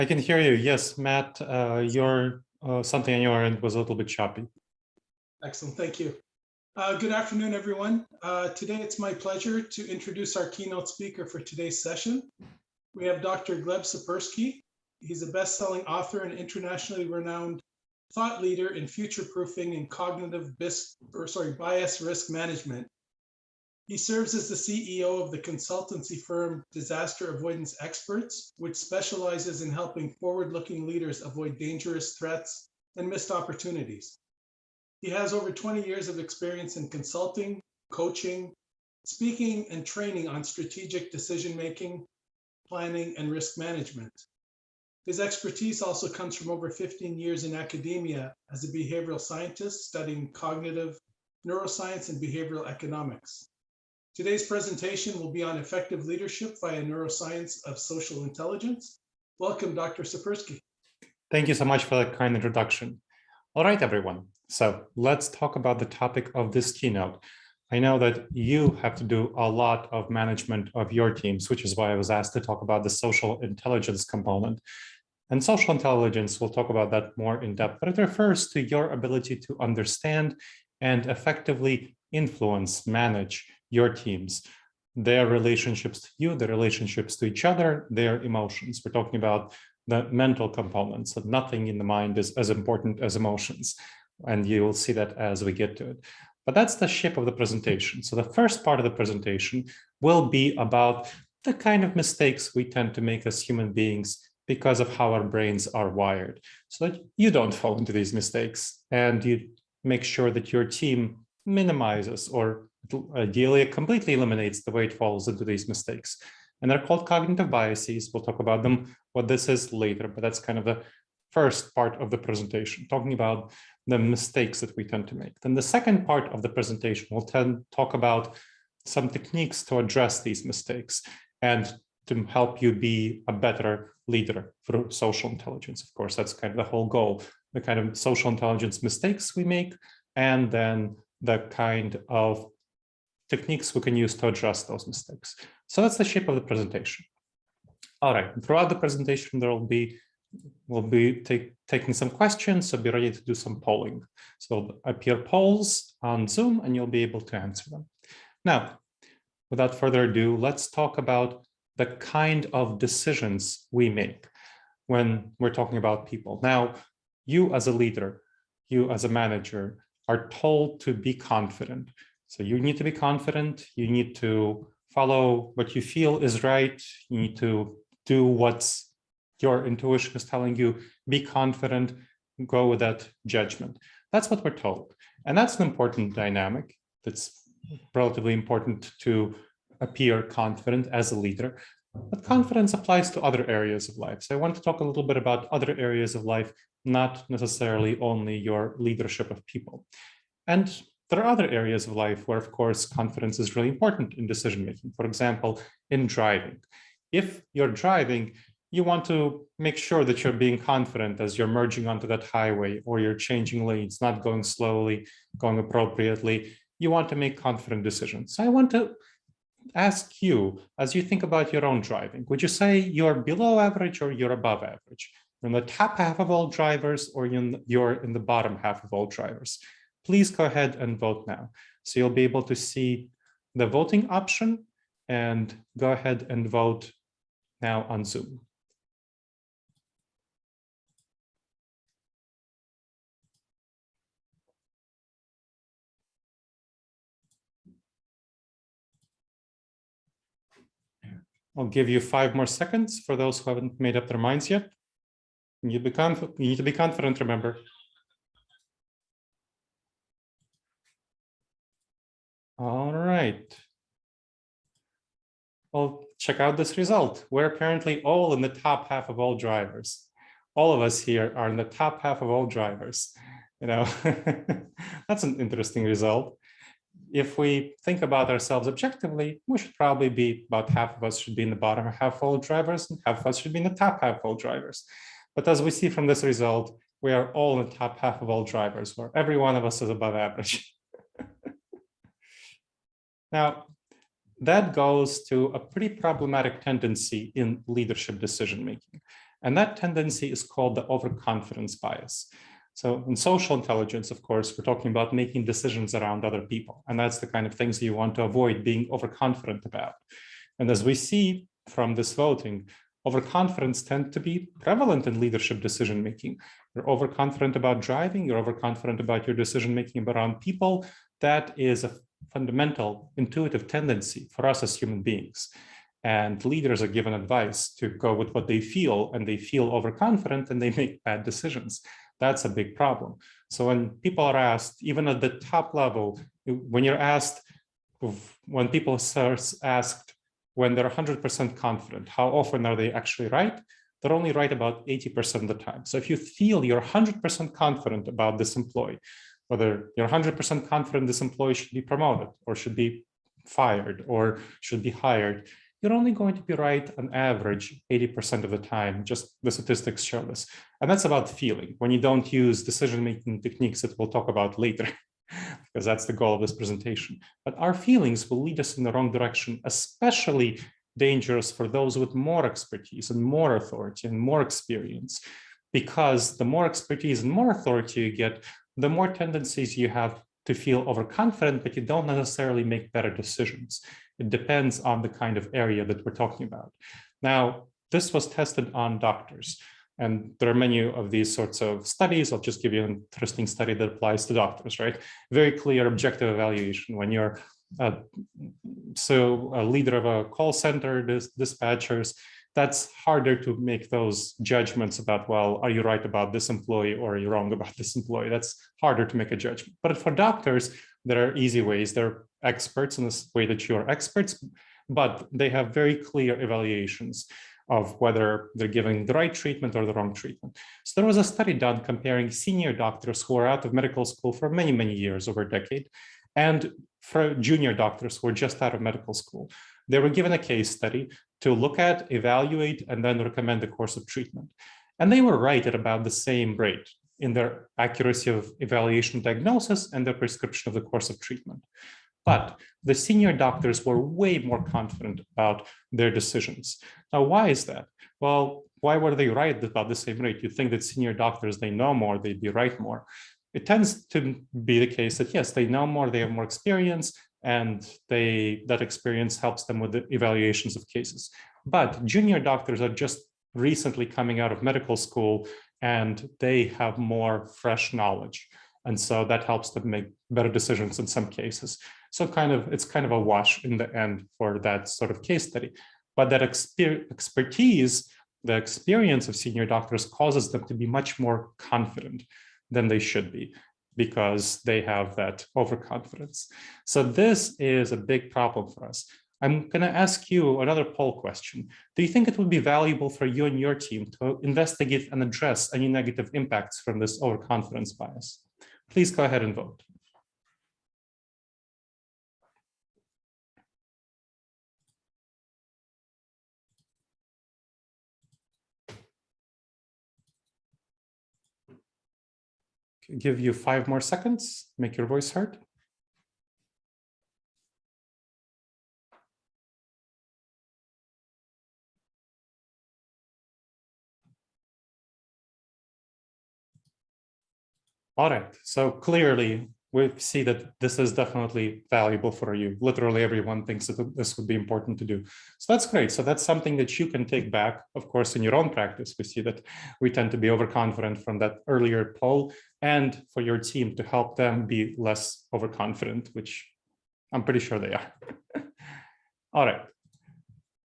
I can hear you. Yes, Matt, your something on your end was a little bit choppy. Excellent, thank you. Good afternoon, everyone. Today it's my pleasure to introduce our keynote speaker for today's session. We have Dr. Gleb Sapersky. He's a best-selling author and internationally renowned thought leader in future-proofing and cognitive bias risk management. He serves as the CEO of the consultancy firm Disaster Avoidance Experts, which specializes in helping forward-looking leaders avoid dangerous threats and missed opportunities. He has over 20 years of experience in consulting, coaching, speaking, and training on strategic decision-making, planning, and risk management. His expertise also comes from over 15 years in academia as a behavioral scientist studying cognitive neuroscience and behavioral economics. Today's presentation will be on effective leadership via neuroscience of social intelligence. Welcome, Dr. Sapersky. Thank you so much for that kind introduction. All right, everyone. So let's talk about the topic of this keynote. I know that you have to do a lot of management of your teams, which is why I was asked to talk about the social intelligence component. And social intelligence, we'll talk about that more in depth, but it refers to your ability to understand and effectively influence, manage your teams, their relationships to you, their relationships to each other, their emotions. We're talking about the mental components, that nothing in the mind is as important as emotions. And you will see that as we get to it. But that's the shape of the presentation. So the first part of the presentation will be about the kind of mistakes we tend to make as human beings because of how our brains are wired, so that you don't fall into these mistakes and you make sure that your team minimizes or ideally completely eliminates the way it falls into these mistakes. And they're called cognitive biases. We'll talk about them, what this is later, but that's kind of the first part of the presentation, talking about the mistakes that we tend to make. Then the second part of the presentation will talk about some techniques to address these mistakes and to help you be a better leader through social intelligence. Of course, that's kind of the whole goal, the kind of social intelligence mistakes we make, and then the kind of techniques we can use to address those mistakes. So that's the shape of the presentation. All right, throughout the presentation, we'll be taking some questions, so be ready to do some polling. So there'll appear polls on Zoom and you'll be able to answer them. Now, without further ado, let's talk about the kind of decisions we make when we're talking about people. Now, you as a leader, you as a manager are told to be confident. So you need to be confident, you need to follow what you feel is right, you need to do what's your intuition is telling you, be confident, go with that judgment. That's what we're told. And that's an important dynamic that's relatively important to appear confident as a leader. But confidence applies to other areas of life. So I want to talk a little bit about other areas of life, not necessarily only your leadership of people. And there are other areas of life where, of course, confidence is really important in decision-making. For example, in driving. If you're driving, you want to make sure that you're being confident as you're merging onto that highway, or you're changing lanes, not going slowly, going appropriately. You want to make confident decisions. So I want to ask you, as you think about your own driving, would you say you're below average or you're above average? You're in the top half of all drivers, or you're in the bottom half of all drivers? Please go ahead and vote now. So you'll be able to see the voting option and go ahead and vote now on Zoom. I'll give you 5 more seconds for those who haven't made up their minds yet. You need to be confident, remember. All right. Well, check out this result. We're apparently all in the top half of all drivers. All of us here are in the top half of all drivers. You know, that's an interesting result. If we think about ourselves objectively, we should probably be about half of us should be in the bottom half of all drivers and half of us should be in the top half of all drivers. But as we see from this result, we are all in the top half of all drivers, where every one of us is above average. Now, that goes to a pretty problematic tendency in leadership decision-making. And that tendency is called the overconfidence bias. So in social intelligence, of course, we're talking about making decisions around other people. And that's the kind of things you want to avoid being overconfident about. And as we see from this voting, overconfidence tends to be prevalent in leadership decision-making. You're overconfident about driving, you're overconfident about your decision-making around people. That is a fundamental intuitive tendency for us as human beings. And leaders are given advice to go with what they feel, and they feel overconfident and they make bad decisions. That's a big problem. So when people are asked, even at the top level, when you're asked, when people are asked when they're 100% confident, how often are they actually right? They're only right about 80% of the time. So if you feel you're 100% confident about this employee, whether you're 100% confident this employee should be promoted or should be fired or should be hired, you're only going to be right on average 80% of the time. Just the statistics show this. And that's about feeling, when you don't use decision-making techniques that we'll talk about later, because that's the goal of this presentation. But our feelings will lead us in the wrong direction, especially dangerous for those with more expertise and more authority and more experience, because the more expertise and more authority you get, the more tendencies you have to feel overconfident, but you don't necessarily make better decisions. It depends on the kind of area that we're talking about. Now, this was tested on doctors, and there are many of these sorts of studies. I'll just give you an interesting study that applies to doctors, right? Very clear objective evaluation. When you're a leader of a call center, dispatchers, that's harder to make those judgments about, well, are you right about this employee or are you wrong about this employee? That's harder to make a judgment. But for doctors, there are easy ways. They're experts in this way that you're experts, but they have very clear evaluations of whether they're giving the right treatment or the wrong treatment. So there was a study done comparing senior doctors who are out of medical school for many, many years, over a decade, and for junior doctors who are just out of medical school. They were given a case study to look at, evaluate, and then recommend a course of treatment. And they were right at about the same rate in their accuracy of evaluation diagnosis and their prescription of the course of treatment. But the senior doctors were way more confident about their decisions. Now, why is that? Well, why were they right about the same rate? You'd think that senior doctors, they know more, they'd be right more. It tends to be the case that, yes, they know more, they have more experience, and that experience helps them with the evaluations of cases. But junior doctors are just recently coming out of medical school, and they have more fresh knowledge. And so that helps them make better decisions in some cases. So it's kind of a wash in the end for that sort of case study. But that expertise, the experience of senior doctors causes them to be much more confident than they should be, because they have that overconfidence. So this is a big problem for us. I'm going to ask you another poll question. Do you think it would be valuable for you and your team to investigate and address any negative impacts from this overconfidence bias? Please go ahead and vote. Give you 5 more seconds, make your voice heard. All right, so clearly we see that this is definitely valuable for you. Literally everyone thinks that this would be important to do. So that's great. So that's something that you can take back. Of course, in your own practice, we see that we tend to be overconfident from that earlier poll, and for your team to help them be less overconfident, which I'm pretty sure they are. All right,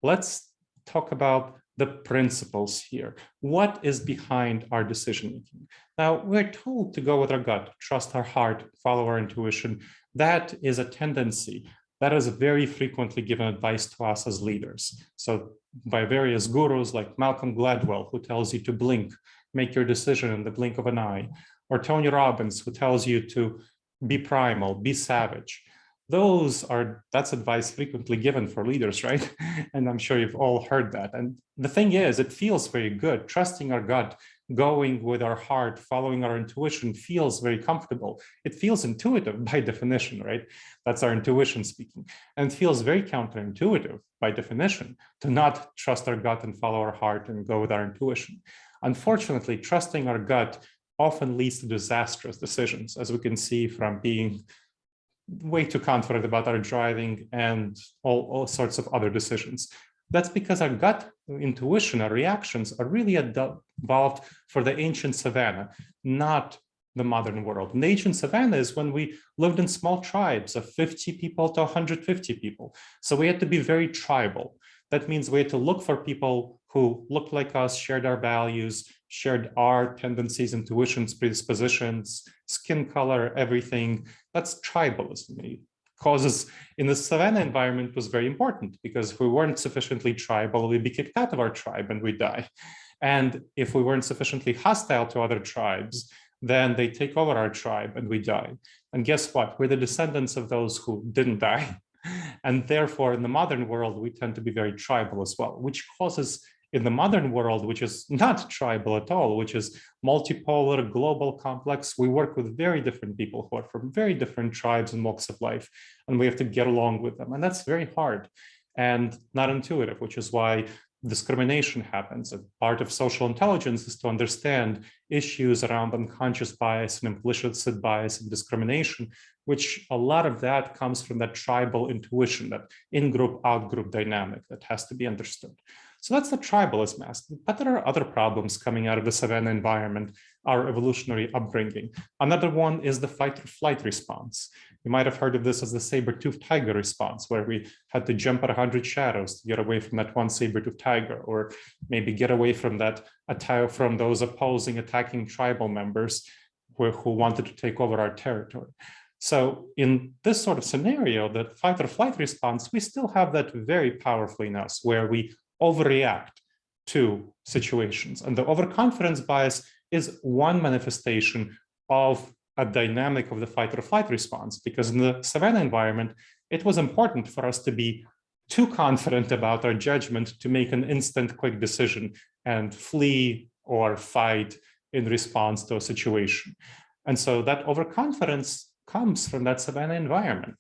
let's talk about the principles here. What is behind our decision-making? Now, we're told to go with our gut, trust our heart, follow our intuition. That is a tendency that is very frequently given advice to us as leaders. So by various gurus like Malcolm Gladwell, who tells you to blink, make your decision in the blink of an eye, or Tony Robbins, who tells you to be primal, be savage. That's advice frequently given for leaders, right? And I'm sure you've all heard that. And the thing is, it feels very good. Trusting our gut, going with our heart, following our intuition feels very comfortable. It feels intuitive by definition, right? That's our intuition speaking. And it feels very counterintuitive by definition to not trust our gut and follow our heart and go with our intuition. Unfortunately, trusting our gut often leads to disastrous decisions, as we can see from being way too confident about our driving and all sorts of other decisions. That's because our gut intuition, our reactions are really evolved for the ancient savannah, not the modern world. In the ancient savannah is when we lived in small tribes of 50 people to 150 people. So we had to be very tribal. That means we had to look for people who looked like us, shared our values, shared our tendencies, intuitions, predispositions, skin color, everything. That's tribalism. It causes in the savannah environment was very important because if we weren't sufficiently tribal, we'd be kicked out of our tribe and we'd die. And if we weren't sufficiently hostile to other tribes, then they take over our tribe and we die. And guess what? We're the descendants of those who didn't die. And therefore, in the modern world, we tend to be very tribal as well, which causes in the modern world, which is not tribal at all, which is multipolar, global, complex, we work with very different people who are from very different tribes and walks of life, and we have to get along with them. And that's very hard and not intuitive, which is why discrimination happens. A part of social intelligence is to understand issues around unconscious bias and implicit bias and discrimination, which a lot of that comes from that tribal intuition, that in-group, out-group dynamic that has to be understood. So that's the tribalism aspect. But there are other problems coming out of the savannah environment, our evolutionary upbringing. Another one is the fight or flight response. You might have heard of this as the saber-toothed tiger response, where we had to jump at 100 shadows to get away from that one saber-toothed tiger, or maybe get away from that attack from those opposing attacking tribal members who wanted to take over our territory. So in this sort of scenario, the fight or flight response, we still have that very powerfully in us, where we overreact to situations. And the overconfidence bias is one manifestation of a dynamic of the fight or flight response, because in the savannah environment, it was important for us to be too confident about our judgment to make an instant quick decision and flee or fight in response to a situation. And so that overconfidence comes from that savannah environment.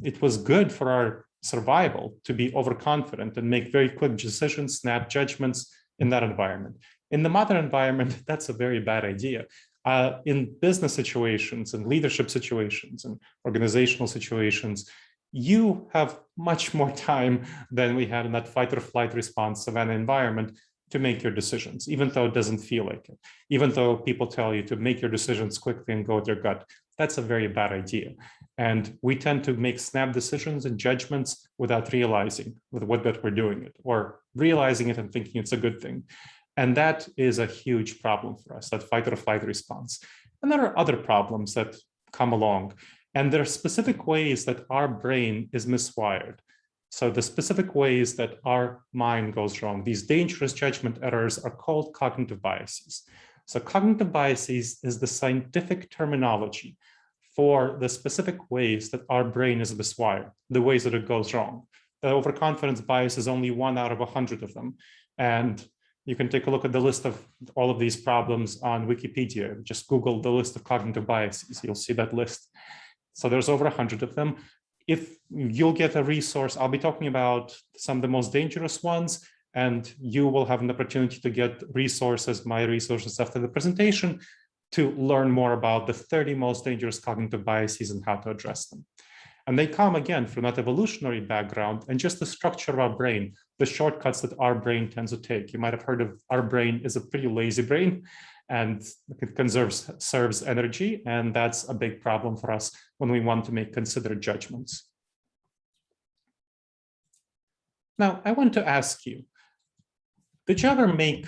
It was good for our survival to be overconfident and make very quick decisions, snap judgments in that environment. In the modern environment, that's a very bad idea. In business situations and leadership situations and organizational situations, you have much more time than we had in that fight or flight response savannah environment to make your decisions, even though it doesn't feel like it. Even though people tell you to make your decisions quickly and go with your gut, that's a very bad idea. And we tend to make snap decisions and judgments without realizing that we're doing it, or realizing it and thinking it's a good thing. And that is a huge problem for us, that fight or flight response. And there are other problems that come along. And there are specific ways that our brain is miswired. So the specific ways that our mind goes wrong, these dangerous judgment errors, are called cognitive biases. So cognitive biases is the scientific terminology for the specific ways that our brain is miswired, the ways that it goes wrong. The overconfidence bias is only 1 out of 100 of them. And you can take a look at the list of all of these problems on Wikipedia. Just Google the list of cognitive biases. You'll see that list. So there's over 100 of them. If you'll get a resource, I'll be talking about some of the most dangerous ones, and you will have an opportunity to get resources, my resources after the presentation, to learn more about the 30 most dangerous cognitive biases and how to address them. And they come again from that evolutionary background and just the structure of our brain, the shortcuts that our brain tends to take. You might have heard of our brain is a pretty lazy brain, and it serves energy. And that's a big problem for us when we want to make considered judgments. Now, I want to ask you, did you ever make,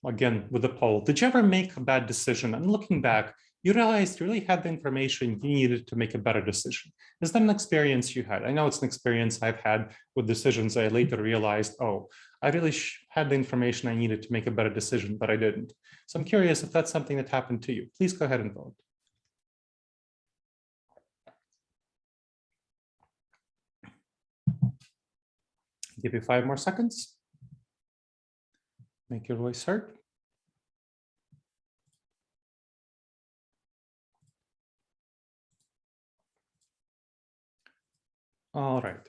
again, with the poll, did you ever make a bad decision? And looking back, you realized you really had the information you needed to make a better decision. Is that an experience you had? I know it's an experience I've had with decisions. I later realized, oh, I really had the information I needed to make a better decision, but I didn't. So I'm curious if that's something that happened to you. Please go ahead and vote. Give you 5 more seconds. Make your voice heard. All right.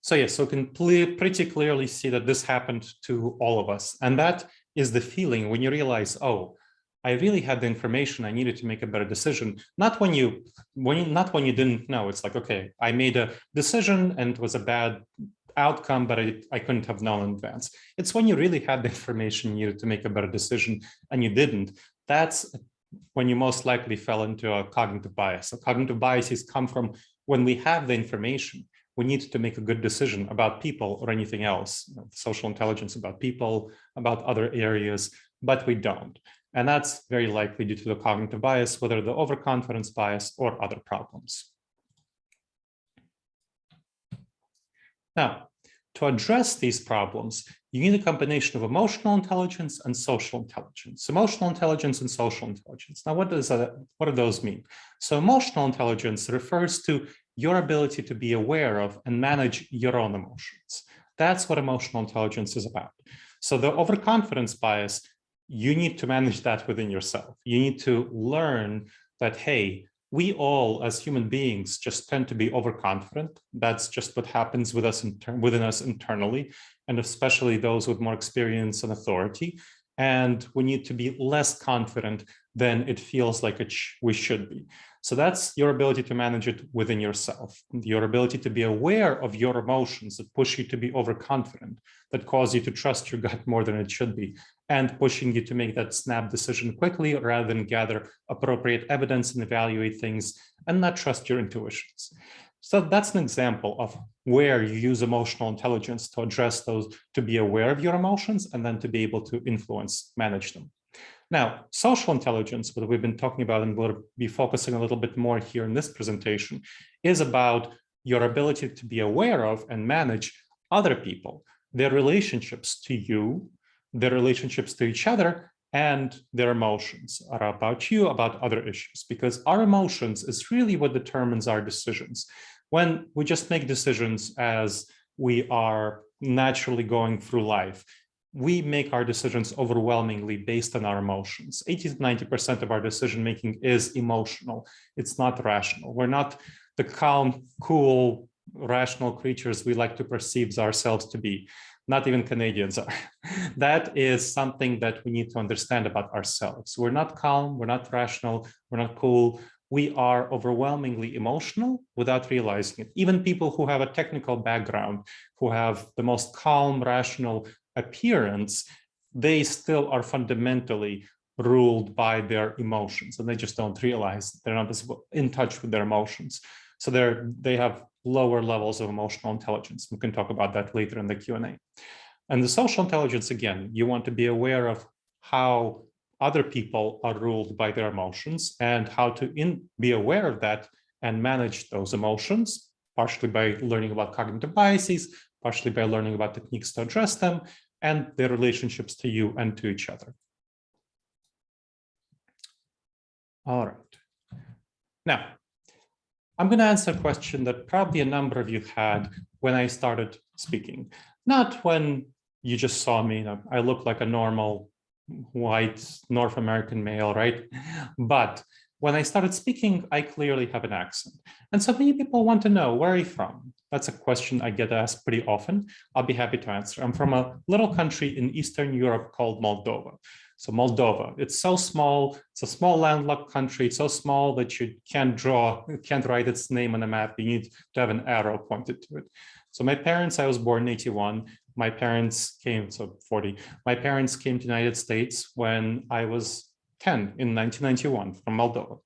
So yes, so we can pretty clearly see that this happened to all of us. And that is the feeling when you realize, oh, I really had the information I needed to make a better decision. Not when you didn't know. It's like, okay, I made a decision and it was a bad outcome, but I couldn't have known in advance. It's when you really had the information you needed to make a better decision and you didn't. That's when you most likely fell into a cognitive bias. So cognitive biases come from when we have the information, we need to make a good decision about people or anything else, social intelligence about people, about other areas, but we don't. And that's very likely due to the cognitive bias, whether the overconfidence bias or other problems. Now, to address these problems, you need a combination of emotional intelligence and social intelligence. Emotional intelligence and social intelligence. Now, what do those mean? So emotional intelligence refers to your ability to be aware of and manage your own emotions. That's what emotional intelligence is about. So the overconfidence bias, you need to manage that within yourself. You need to learn that, hey, we all as human beings just tend to be overconfident. That's just what happens with us within us internally, and especially those with more experience and authority. And we need to be less confident than it feels like we should be. So that's your ability to manage it within yourself, your ability to be aware of your emotions that push you to be overconfident, that cause you to trust your gut more than it should be, and pushing you to make that snap decision quickly rather than gather appropriate evidence and evaluate things and not trust your intuitions. So that's an example of where you use emotional intelligence to address those, to be aware of your emotions and then to be able to influence, manage them. Now, social intelligence, what we've been talking about and we'll be focusing a little bit more here in this presentation, is about your ability to be aware of and manage other people, their relationships to you, their relationships to each other, and their emotions are about you, about other issues, because our emotions is really what determines our decisions. When we just make decisions as we are naturally going through life, we make our decisions overwhelmingly based on our emotions. 80 to 90% of our decision-making is emotional. It's not rational. We're not the calm, cool, rational creatures we like to perceive ourselves to be. Not even Canadians are. That is something that we need to understand about ourselves. We're not calm, we're not rational, we're not cool. We are overwhelmingly emotional without realizing it. Even people who have a technical background, who have the most calm, rational appearance, they still are fundamentally ruled by their emotions, and they just don't realize they're not in touch with their emotions. So they have lower levels of emotional intelligence. We can talk about that later in the Q&A. And the social intelligence, again, you want to be aware of how other people are ruled by their emotions and how to be aware of that and manage those emotions, partially by learning about cognitive biases, partially by learning about techniques to address them, and their relationships to you and to each other. All right. Now, I'm going to answer a question that probably a number of you had when I started speaking. Not when you just saw me. I look like a normal white North American male, right? But when I started speaking, I clearly have an accent. And so many people want to know, where are you from? That's a question I get asked pretty often. I'll be happy to answer. I'm from a little country in Eastern Europe called Moldova. So Moldova, it's so small. It's a small landlocked country. It's so small that you can't write its name on a map. You need to have an arrow pointed to it. So my parents, I was born in 81. My parents came, so 40. My parents came to the United States when I was 10 in 1991 from Moldova.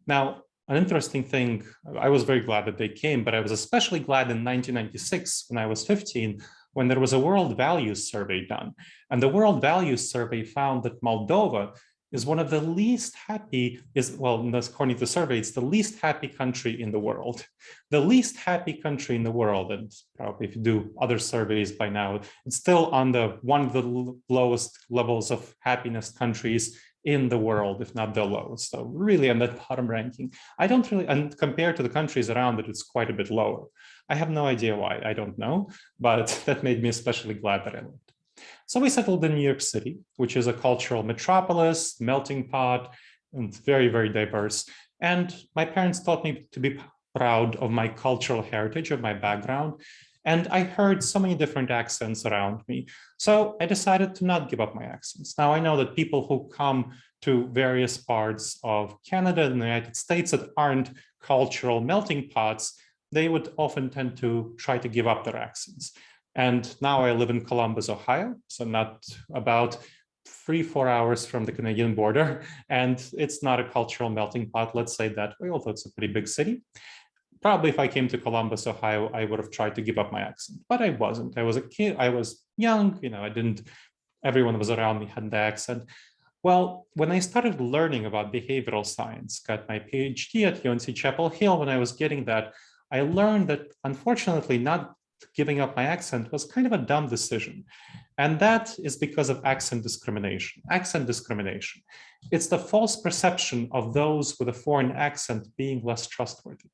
Now, an interesting thing, I was very glad that they came, but I was especially glad in 1996 when I was 15, when there was a World Values Survey done. And the World Values Survey found that Moldova is one of the least happy, according to the survey, it's the least happy country in the world. The least happy country in the world, and probably if you do other surveys by now, it's still on one of the lowest levels of happiness countries in the world, if not the lowest. So really on that bottom ranking. I don't really, and compared to the countries around it, it's quite a bit lower. I have no idea why, I don't know, but that made me especially glad that I left. So we settled in New York City, which is a cultural metropolis, melting pot, and very, very diverse. And my parents taught me to be proud of my cultural heritage, of my background. And I heard so many different accents around me. So I decided to not give up my accents. Now I know that people who come to various parts of Canada and the United States that aren't cultural melting pots, they would often tend to try to give up their accents. And now I live in Columbus, Ohio, so not about 3-4 hours from the Canadian border. And it's not a cultural melting pot, let's say that way, although it's a pretty big city. Probably if I came to Columbus, Ohio, I would have tried to give up my accent, but I wasn't. I was a kid, I was young, I didn't, everyone was around me had the accent. Well, when I started learning about behavioral science, got my PhD at UNC Chapel Hill, when I was getting that, I learned that unfortunately not giving up my accent was kind of a dumb decision. And that is because of accent discrimination. Accent discrimination. It's the false perception of those with a foreign accent being less trustworthy,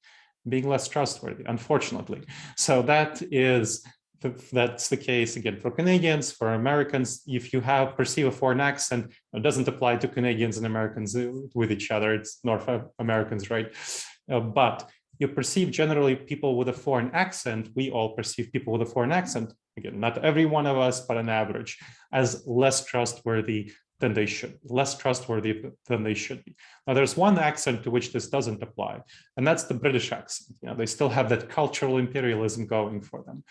unfortunately. So that's the case again for Canadians, for Americans. If you perceive a foreign accent, it doesn't apply to Canadians and Americans with each other. It's North Americans, right? But you perceive generally people with a foreign accent, we all perceive people with a foreign accent, again, not every one of us, but on average, as less trustworthy than they should, be. Now, there's one accent to which this doesn't apply, and that's the British accent. They still have that cultural imperialism going for them.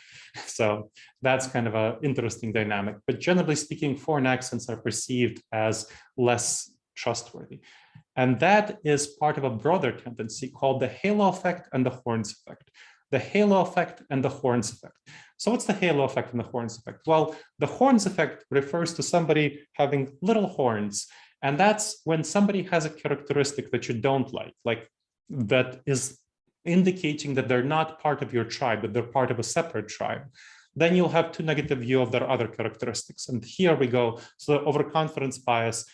So that's kind of an interesting dynamic. But generally speaking, foreign accents are perceived as less trustworthy. And that is part of a broader tendency called the halo effect and the horns effect. The halo effect and the horns effect. So what's the halo effect and the horns effect? Well, the horns effect refers to somebody having little horns. And that's when somebody has a characteristic that you don't like that is indicating that they're not part of your tribe, that they're part of a separate tribe. Then you'll have too negative view of their other characteristics. And here we go. So the overconfidence bias,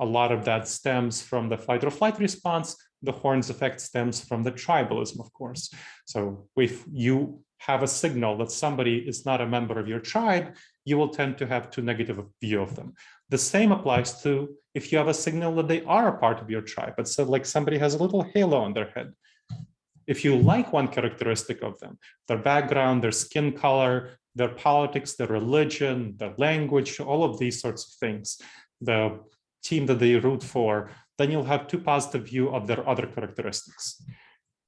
a lot of that stems from the fight or flight response. The horns effect stems from the tribalism, of course. So if you have a signal that somebody is not a member of your tribe, you will tend to have too negative a view of them. The same applies to if you have a signal that they are a part of your tribe. It's like somebody has a little halo on their head. If you like one characteristic of them, their background, their skin color, their politics, their religion, their language, all of these sorts of things, the team that they root for, then you'll have too positive view of their other characteristics.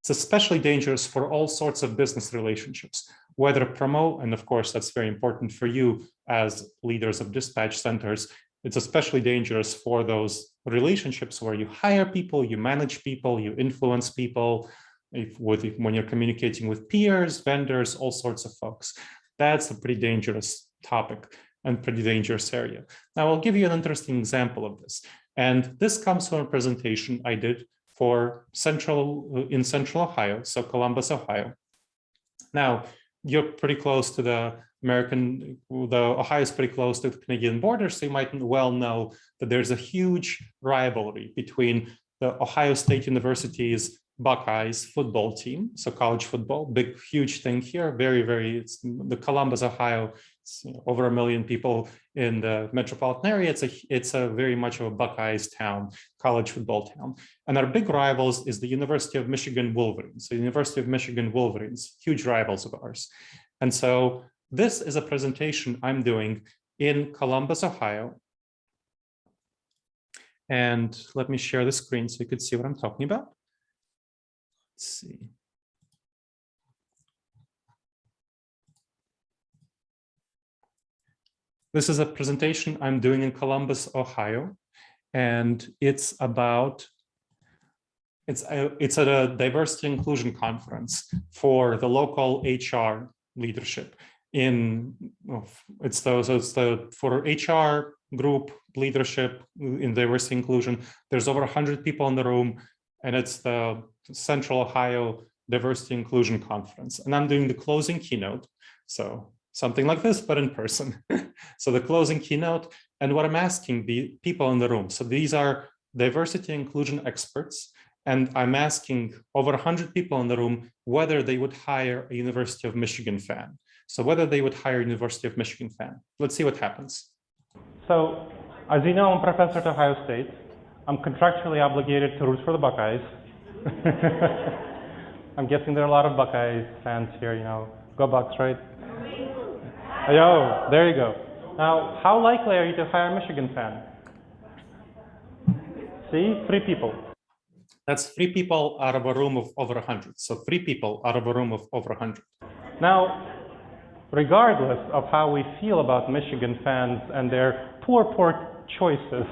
It's especially dangerous for all sorts of business relationships, whether promote, and of course, that's very important for you as leaders of dispatch centers. It's especially dangerous for those relationships where you hire people, you manage people, you influence people, when you're communicating with peers, vendors, all sorts of folks. That's a pretty dangerous topic and pretty dangerous area. Now, I'll give you an interesting example of this. And this comes from a presentation I did in Central Ohio, so Columbus, Ohio. Now, you're pretty close to Ohio is pretty close to the Canadian border, so you might well know that there's a huge rivalry between the Ohio State University's Buckeyes football team, so college football, big, huge thing here, it's the Columbus, Ohio, over 1 million people in the metropolitan area. It's a very much of a Buckeyes town, college football town. And our big rivals is the University of Michigan Wolverines. So University of Michigan Wolverines, huge rivals of ours. And so this is a presentation I'm doing in Columbus, Ohio. And let me share the screen so you could see what I'm talking about. Let's see. This is a presentation I'm doing in Columbus, Ohio, and it's at a diversity inclusion conference for the local HR leadership. For HR group leadership in diversity inclusion. There's over 100 people in the room, and it's the Central Ohio Diversity Inclusion Conference. And I'm doing the closing keynote. So something like this, but in person. So the closing keynote, and what I'm asking the people in the room. So these are diversity and inclusion experts, and I'm asking over 100 people in the room whether they would hire a University of Michigan fan. So whether they would hire a University of Michigan fan. Let's see what happens. So, as you know, I'm a professor at Ohio State. I'm contractually obligated to root for the Buckeyes. I'm guessing there are a lot of Buckeyes fans here, you know. Go Bucks, right? Yo, there you go. Now, how likely are you to hire a Michigan fan? See, 3 people. That's 3 people out of a room of over 100. So 3 people out of a room of over 100. Now, regardless of how we feel about Michigan fans and their poor choices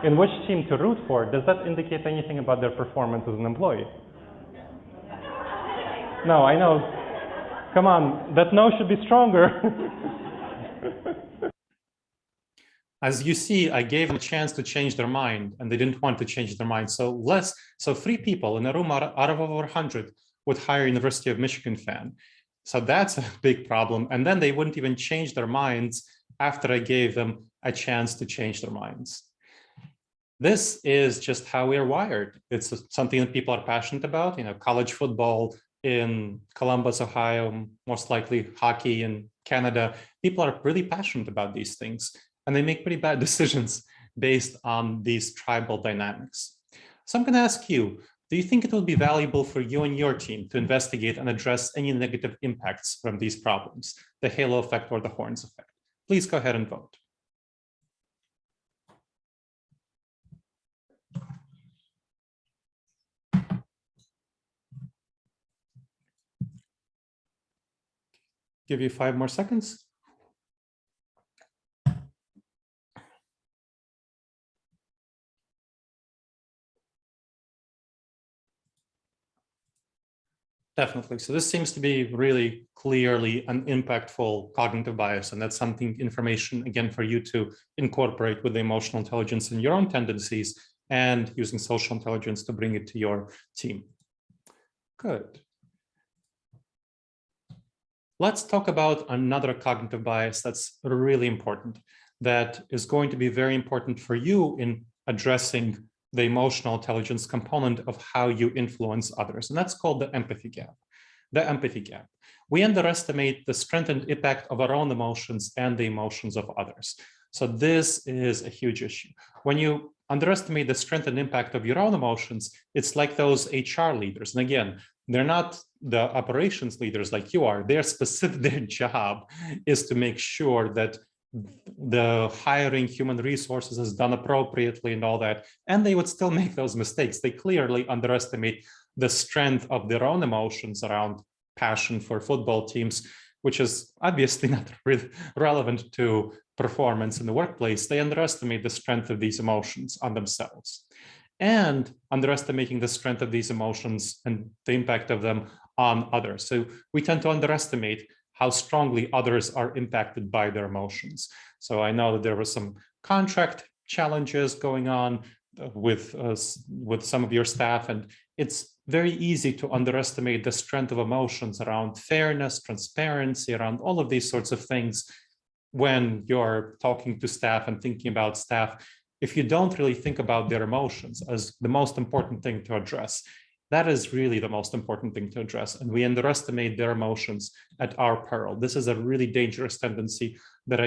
in which team to root for, does that indicate anything about their performance as an employee? No, I know. Come on, that no should be stronger. As you see, I gave them a chance to change their mind, and they didn't want to change their mind. So 3 people in a room out of over 100 would hire University of Michigan fan. So that's a big problem. And then they wouldn't even change their minds after I gave them a chance to change their minds. This is just how we're wired. It's something that people are passionate about, you know, college football in Columbus, Ohio, most likely hockey in Canada. People are really passionate about these things, and they make pretty bad decisions based on these tribal dynamics. So I'm going to ask you, do you think it will be valuable for you and your team to investigate and address any negative impacts from these problems, the halo effect or the horns effect? Please go ahead and vote. Give you 5 more seconds. Definitely. So this seems to be really clearly an impactful cognitive bias, and that's something, information, again, for you to incorporate with the emotional intelligence in your own tendencies and using social intelligence to bring it to your team. Good. Let's talk about another cognitive bias that's really important, that is going to be very important for you in addressing the emotional intelligence component of how you influence others. And that's called the empathy gap. The empathy gap. We underestimate the strength and impact of our own emotions and the emotions of others. So this is a huge issue. When you underestimate the strength and impact of your own emotions, it's like those HR leaders. And again, they're not the operations leaders like you are. Their job is to make sure that the hiring human resources is done appropriately and all that, and they would still make those mistakes. They clearly underestimate the strength of their own emotions around passion for football teams, which is obviously not really relevant to performance in the workplace. They underestimate the strength of these emotions on themselves, and underestimating the strength of these emotions and the impact of them on others. So we tend to underestimate how strongly others are impacted by their emotions. So I know that there were some contract challenges going on with some of your staff, and it's very easy to underestimate the strength of emotions around fairness, transparency, around all of these sorts of things when you're talking to staff and thinking about staff. If you don't really think about their emotions as the most important thing to address, that is really the most important thing to address. And we underestimate their emotions at our peril. This is a really dangerous tendency that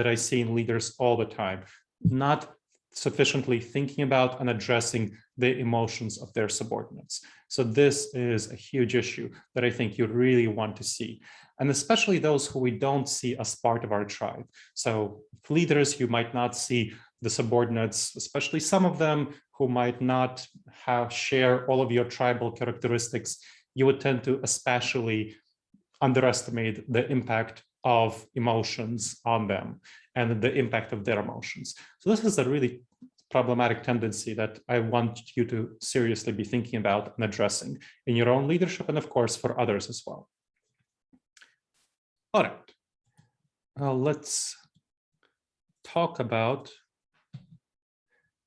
I see in leaders all the time, not sufficiently thinking about and addressing the emotions of their subordinates. So this is a huge issue that I think you really want to see, and especially those who we don't see as part of our tribe. So leaders, you might not see the subordinates, especially some of them who might not share all of your tribal characteristics. You would tend to especially underestimate the impact of emotions on them and the impact of their emotions. So this is a really problematic tendency that I want you to seriously be thinking about and addressing in your own leadership, and of course for others as well. All right, let's talk about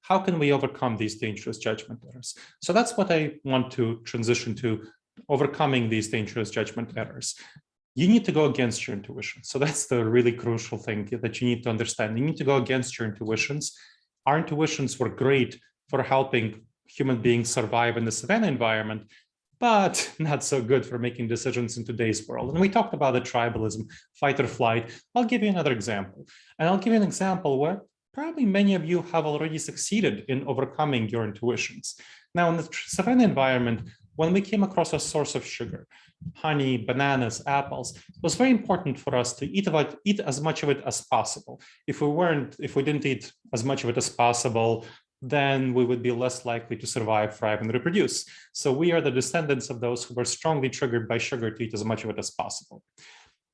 how can we overcome these dangerous judgment errors. So that's what I want to transition to overcoming these dangerous judgment errors, you need to go against your intuition. So that's the really crucial thing that you need to understand. You need to go against your intuitions. Our intuitions were great for helping human beings survive in the savanna environment, but not so good for making decisions in today's world. And we talked about the tribalism, fight or flight. I'll give you another example. And I'll give you an example where probably many of you have already succeeded in overcoming your intuitions. Now, in the savanna environment, when we came across a source of sugar, honey, bananas, apples, it was very important for us to eat as much of it as possible. If we didn't eat as much of it as possible, then we would be less likely to survive, thrive, and reproduce. So we are the descendants of those who were strongly triggered by sugar to eat as much of it as possible.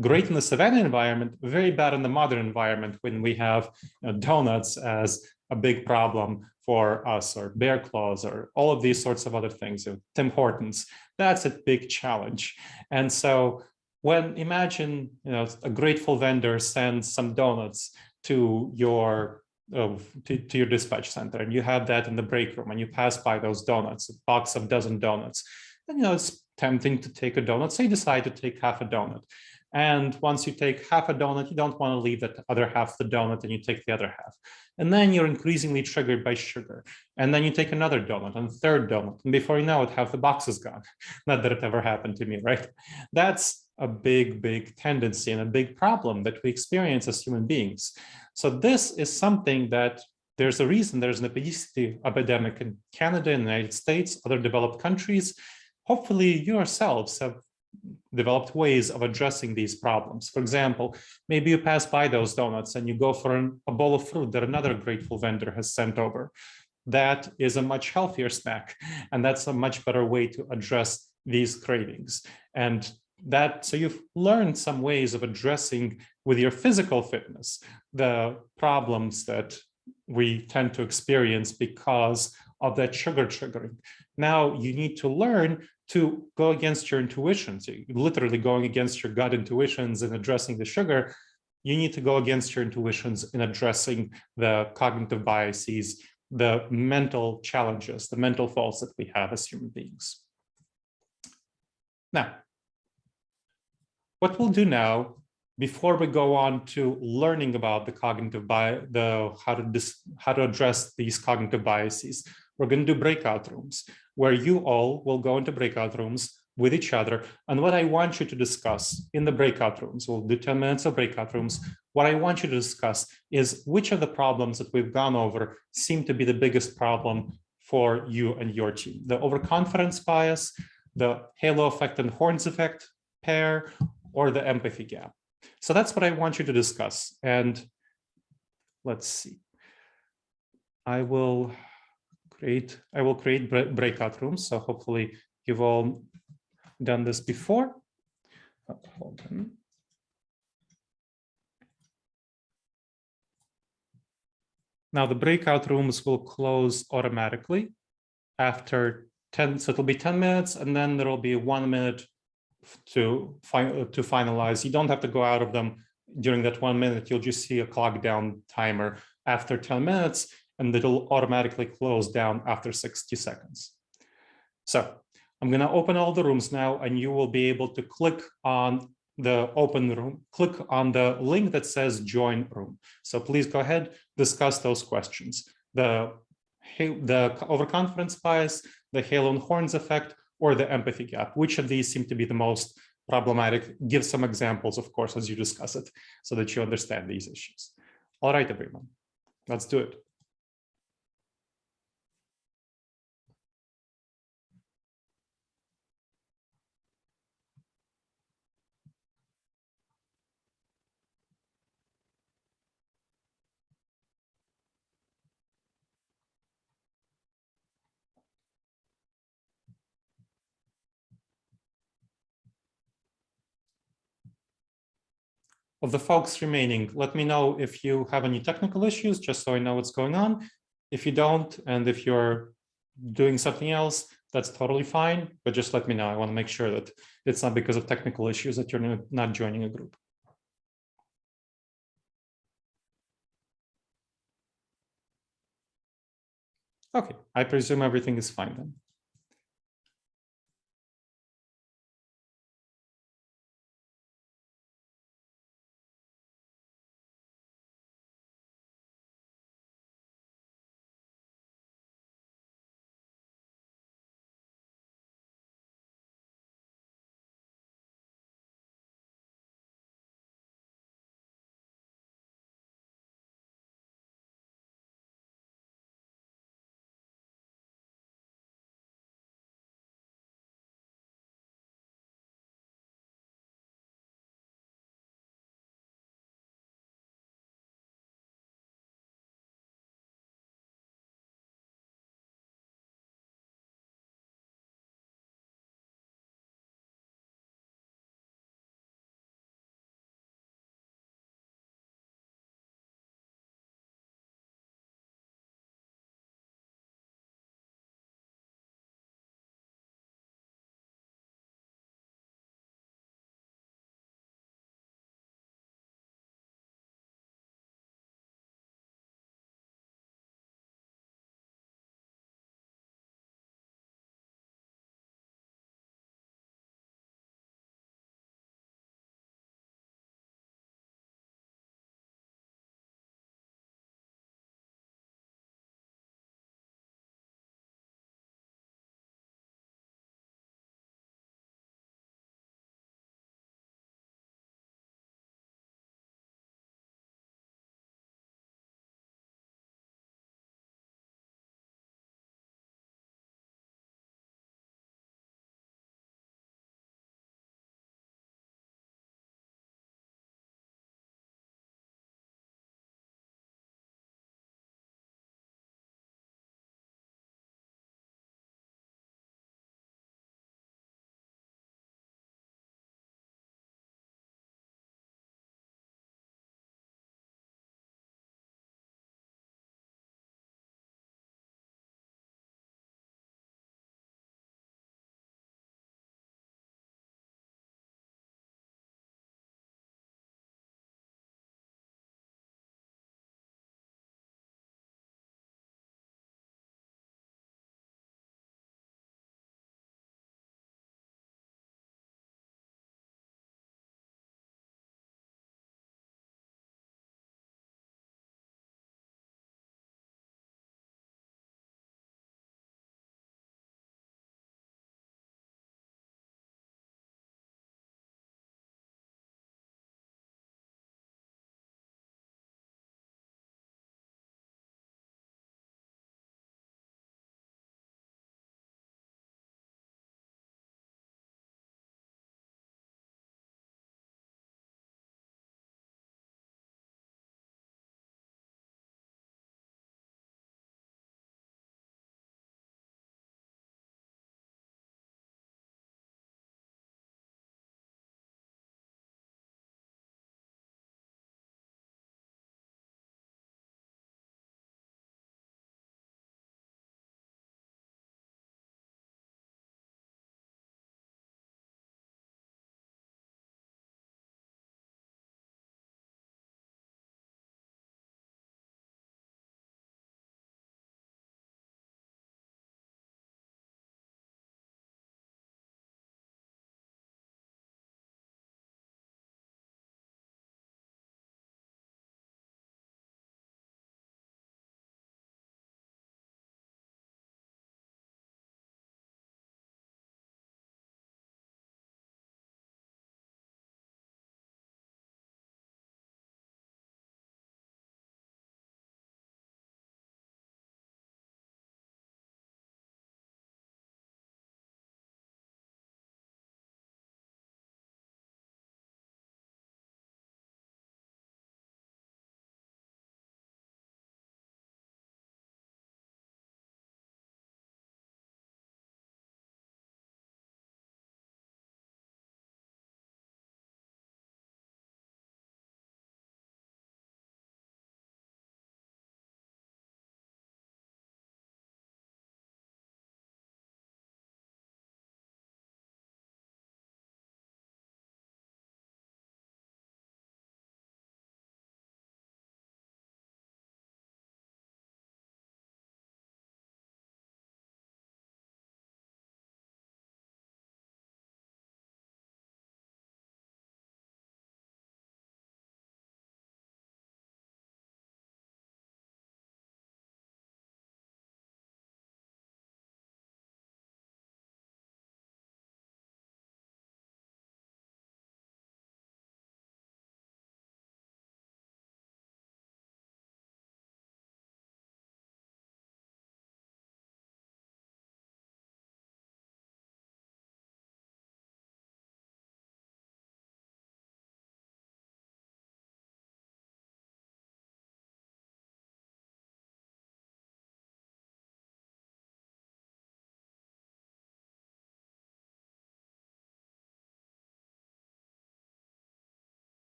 Great in the savanna environment, very bad in the modern environment when we have donuts as a big problem for us, or bear claws, or all of these sorts of other things, Tim Hortons. That's a big challenge. And so when imagine a grateful vendor sends some donuts to your dispatch center, and you have that in the break room, and you pass by those donuts, a box of dozen donuts, and it's tempting to take a donut. So you decide to take half a donut. And once you take half a donut, you don't want to leave that other half of the donut, and you take the other half. And then you're increasingly triggered by sugar. And then you take another donut and a third donut. And before you know it, half the box is gone. Not that it ever happened to me, right? That's a big, big tendency and a big problem that we experience as human beings. So this is something that there's a reason there's an obesity epidemic in Canada, in the United States, other developed countries. Hopefully you yourselves have developed ways of addressing these problems. For example, maybe you pass by those donuts and you go for a bowl of fruit that another grateful vendor has sent over. That is a much healthier snack, and that's a much better way to address these cravings. And so you've learned some ways of addressing with your physical fitness the problems that we tend to experience because of that sugar triggering. Now you need to learn to go against your intuitions. You're literally going against your gut intuitions and addressing the sugar. You need to go against your intuitions in addressing the cognitive biases, the mental challenges, the mental faults that we have as human beings. Now, what we'll do now, before we go on to learning about the cognitive bias, how to address these cognitive biases, we're going to do breakout rooms, where you all will go into breakout rooms with each other. And what I want you to discuss in the breakout rooms, we'll do 10 minutes of breakout rooms. What I want you to discuss is which of the problems that we've gone over seem to be the biggest problem for you and your team. The overconfidence bias, the halo effect and horns effect pair, or the empathy gap. So that's what I want you to discuss. And let's see. I will create breakout rooms. So hopefully you've all done this before. Oh, hold on. Now the breakout rooms will close automatically after 10. So it'll be 10 minutes, and then there will be 1 minute to finalize. You don't have to go out of them during that 1 minute. You'll just see a clock down timer after 10 minutes, and it'll automatically close down after 60 seconds. So I'm going to open all the rooms now, and you will be able to click on the open room, click on the link that says join room. So please go ahead, discuss those questions. The overconfidence bias, the halo and horns effect, or the empathy gap. Which of these seem to be the most problematic? Give some examples, of course, as you discuss it, so that you understand these issues. All right, everyone, let's do it. Of the folks remaining, let me know if you have any technical issues, just so I know what's going on. If you don't, and if you're doing something else, that's totally fine, but just let me know. I want to make sure that it's not because of technical issues that you're not joining a group. Okay, I presume everything is fine then.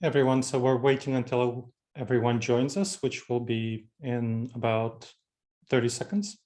everyone. So we're waiting until everyone joins us, which will be in about 30 seconds.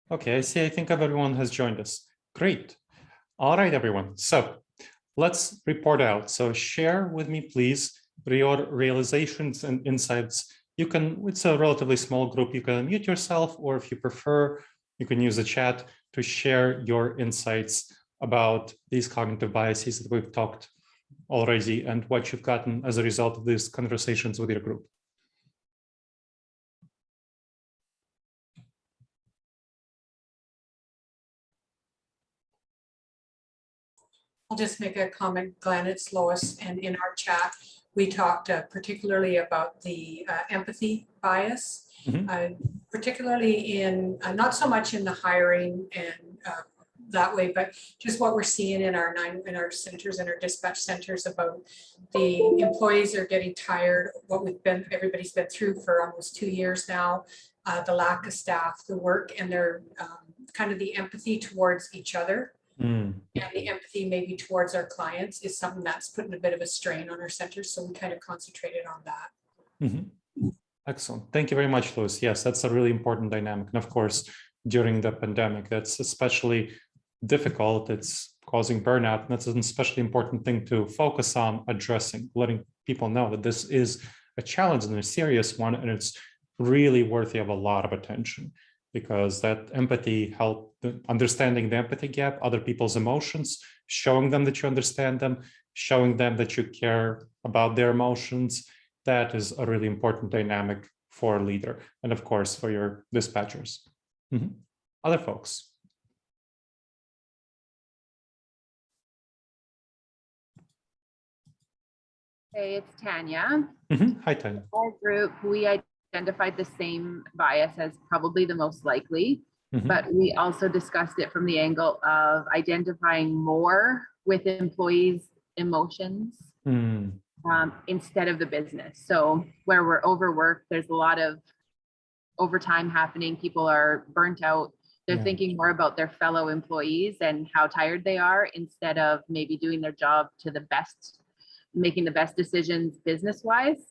Okay, I see. I think everyone has joined us. Great. All right, everyone. So let's report out. So share with me, please, your realizations and insights. You can, it's a relatively small group. You can unmute yourself, or if you prefer, you can use the chat to share your insights about these cognitive biases that we've talked already and what you've gotten as a result of these conversations with your group. I'll just make a comment, Glenn, it's Lois, and in our chat, we talked particularly about the empathy bias, particularly in, not so much in the hiring and that way, but just what we're seeing in our centers and our dispatch centers about the employees are getting tired, everybody's been through for almost 2 years now, the lack of staff, the work, and their kind of the empathy towards each other. And the empathy maybe towards our clients is something that's putting a bit of a strain on our centers. So we kind of concentrated on that. Excellent. Thank you very much, Louis. Yes, that's a really important dynamic. And of course, during the pandemic, that's especially difficult. It's causing burnout. And that's an especially important thing to focus on addressing, letting people know that this is a challenge and a serious one, and it's really worthy of a lot of attention. Because that empathy understanding the empathy gap, other people's emotions, showing them that you understand them, showing them that you care about their emotions, that is a really important dynamic for a leader. And of course, for your dispatchers. Other folks. Hey, it's Tanya. Hi, Tanya. Our group, we identified the same bias as probably the most likely, but we also discussed it from the angle of identifying more with employees' emotions instead of the business. So where we're overworked, there's a lot of overtime happening. People are burnt out. They're thinking more about their fellow employees and how tired they are instead of maybe doing their job to the best, making the best decisions business-wise.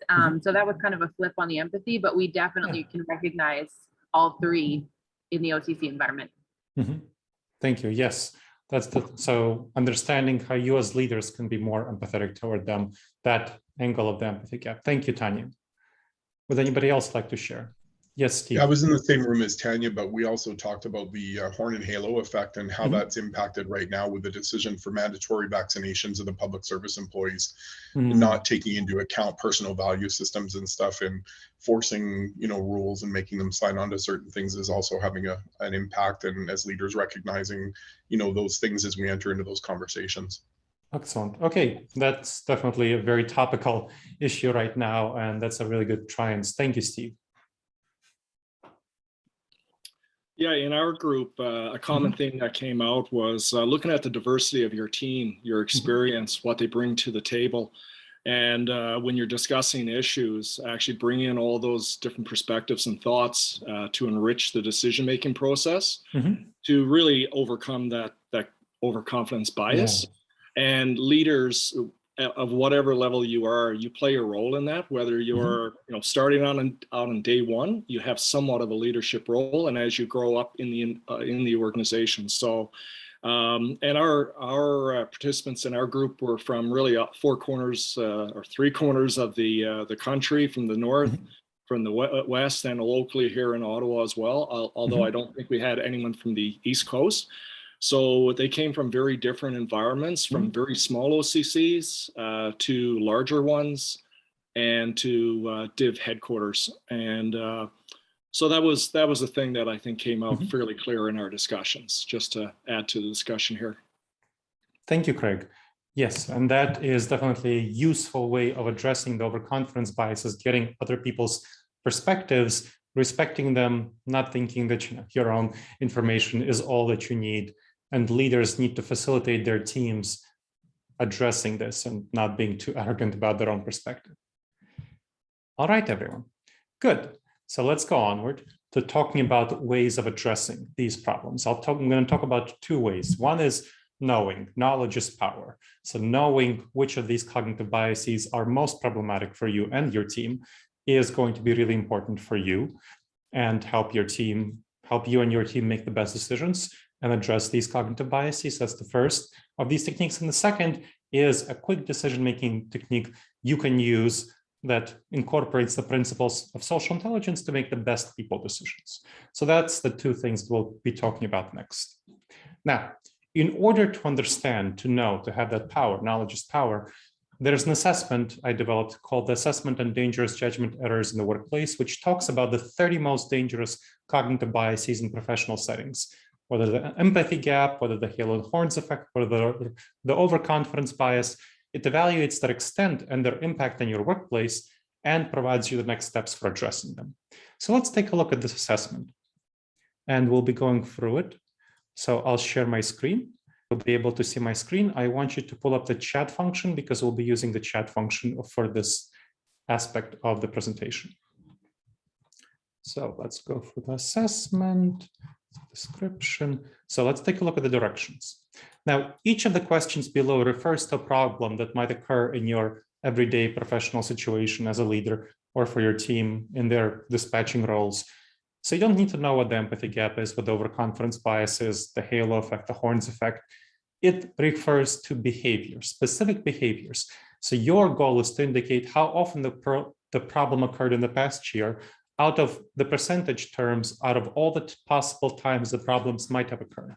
So that was kind of a flip on the empathy, but we definitely can recognize all three in the OTC environment. Thank you. Yes, that's so understanding how you as leaders can be more empathetic toward them, that angle of the empathy gap. Thank you, Tanya. Would anybody else like to share? Yes, Steve. Yeah, I was in the same room as Tanya, but we also talked about the horn and halo effect and how that's impacted right now with the decision for mandatory vaccinations of the public service employees, not taking into account personal value systems and stuff, and forcing, rules and making them sign on to certain things is also having an impact. And as leaders recognizing, those things as we enter into those conversations. Excellent. Okay, that's definitely a very topical issue right now, and that's a really good triumph. Thank you, Steve. Yeah, in our group, a common thing that came out was looking at the diversity of your team, your experience, what they bring to the table. And when you're discussing issues, actually bring in all those different perspectives and thoughts to enrich the decision-making process, to really overcome that overconfidence bias. And leaders of whatever level you are, you play a role in that, whether you're starting out on day one, you have somewhat of a leadership role, and as you grow up in the organization. So and our participants in our group were from really four corners or three corners of the country, from the north, from the west, and locally here in Ottawa as well, although I don't think we had anyone from the East Coast. So they came from very different environments, from very small OCCs to larger ones and to div headquarters. And so that was the thing that I think came out fairly clear in our discussions, just to add to the discussion here. Thank you, Craig. Yes, and that is definitely a useful way of addressing the overconfidence biases, getting other people's perspectives, respecting them, not thinking that your own information is all that you need. And leaders need to facilitate their teams addressing this and not being too arrogant about their own perspective. All right, everyone. Good. So let's go onward to talking about ways of addressing these problems. I'm going to talk about two ways. One is knowing. Knowledge is power. So knowing which of these cognitive biases are most problematic for you and your team is going to be really important for you and help you and your team make the best decisions and address these cognitive biases. That's the first of these techniques. And the second is a quick decision-making technique you can use that incorporates the principles of social intelligence to make the best people decisions. So that's the two things we'll be talking about next. Now, in order to understand, to know, to have that power, knowledge is power, there's an assessment I developed called the Assessment on Dangerous Judgment Errors in the Workplace, which talks about the 30 most dangerous cognitive biases in professional settings, whether the empathy gap, whether the halo and horns effect, whether the overconfidence bias. It evaluates their extent and their impact on your workplace and provides you the next steps for addressing them. So let's take a look at this assessment and we'll be going through it. So I'll share my screen. You'll be able to see my screen. I want you to pull up the chat function because we'll be using the chat function for this aspect of the presentation. So let's go through the assessment, description. So let's take a look at the directions. Now, each of the questions below refers to a problem that might occur in your everyday professional situation as a leader or for your team in their dispatching roles. So you don't need to know what the empathy gap is, what the overconfidence bias is, the halo effect, the horns effect. It refers to behaviors, specific behaviors. So your goal is to indicate how often the problem occurred in the past year out of the percentage terms, out of all the possible times the problems might have occurred.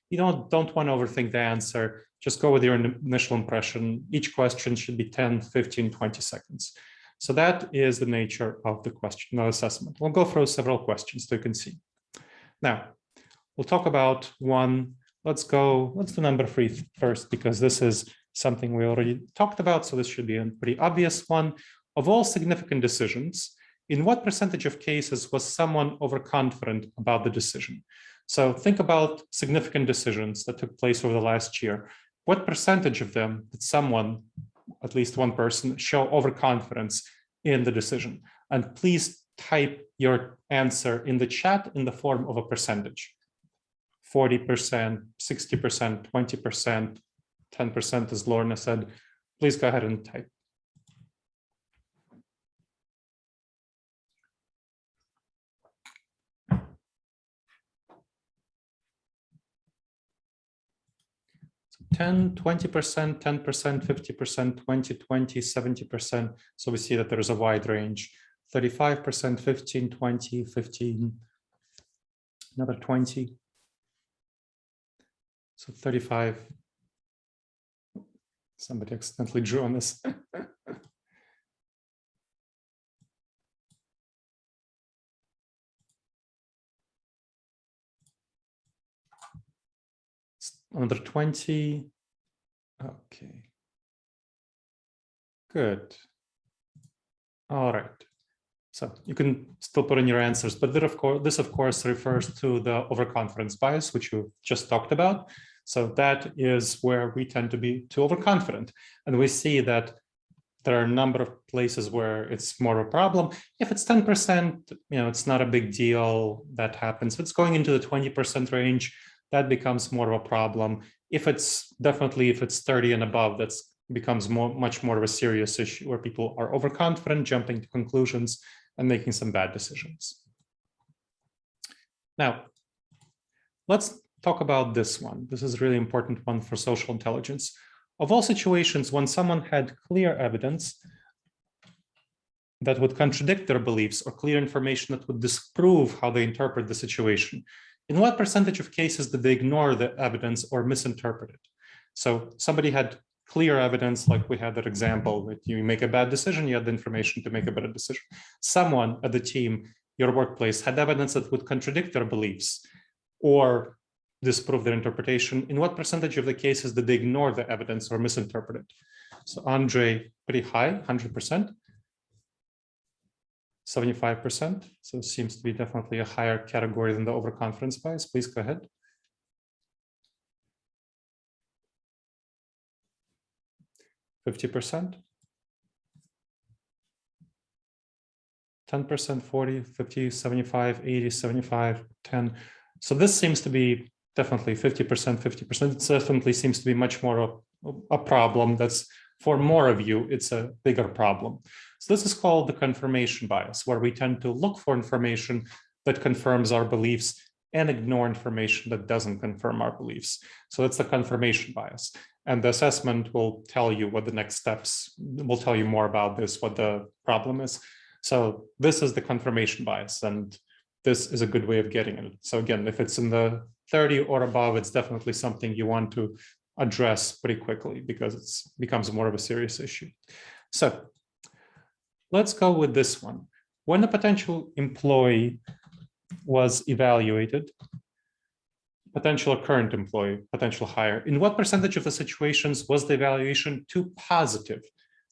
You don't want to overthink the answer. Just go with your initial impression. Each question should be 10, 15, 20 seconds. So that is the nature of the question assessment. We'll go through several questions so you can see. Now, we'll talk about one. Let's do number 3 first, because this is something we already talked about. So this should be a pretty obvious one. Of all significant decisions, in what percentage of cases was someone overconfident about the decision? So think about significant decisions that took place over the last year. What percentage of them did someone, at least one person, show overconfidence in the decision? And please type your answer in the chat in the form of a percentage. 40%, 60%, 20%, 10%, as Lorna said. Please go ahead and type. So 10, 20%, 10%, 50%, 20, 20, 70%. So we see that there is a wide range. 35%, 15, 20, 15, another 20. So 35. Somebody accidentally drew on this. Another 20. Okay. Good. All right. So you can still put in your answers, but this of course refers to the overconfidence bias, which you just talked about. So that is where we tend to be too overconfident. And we see that there are a number of places where it's more of a problem. If it's 10%, it's not a big deal. That happens. If it's going into the 20% range, that becomes more of a problem. If it's 30 and above, that becomes much more of a serious issue where people are overconfident, jumping to conclusions and making some bad decisions. Now, let's talk about this one. This is a really important one for social intelligence. Of all situations, when someone had clear evidence that would contradict their beliefs or clear information that would disprove how they interpret the situation, In what percentage of cases did they ignore the evidence or misinterpret it? So somebody had clear evidence, like we had that example, that you make a bad decision, you had the information to make a better decision. Someone at the team, your workplace, had evidence that would contradict their beliefs or disprove their interpretation. In what percentage of the cases did they ignore the evidence or misinterpret it? So Andre, pretty high, 100%. 75%. So it seems to be definitely a higher category than the overconfidence bias. Please go ahead. %, 10%, 40, 50, 75, 80, 75, 10. So this seems to be definitely 50%, 50%. It definitely seems to be much more a problem. That's for more of you, it's a bigger problem. So this is called the confirmation bias, where we tend to look for information that confirms our beliefs and ignore information that doesn't confirm our beliefs. So that's the confirmation bias. And the assessment will tell you what the next steps, will tell you more about this, what the problem is. So this is the confirmation bias, and this is a good way of getting it. So again, if it's in the 30 or above, it's definitely something you want to address pretty quickly because it becomes more of a serious issue. So let's go with this one. When a potential employee was evaluated, potential or current employee, potential hire, in what percentage of the situations was the evaluation too positive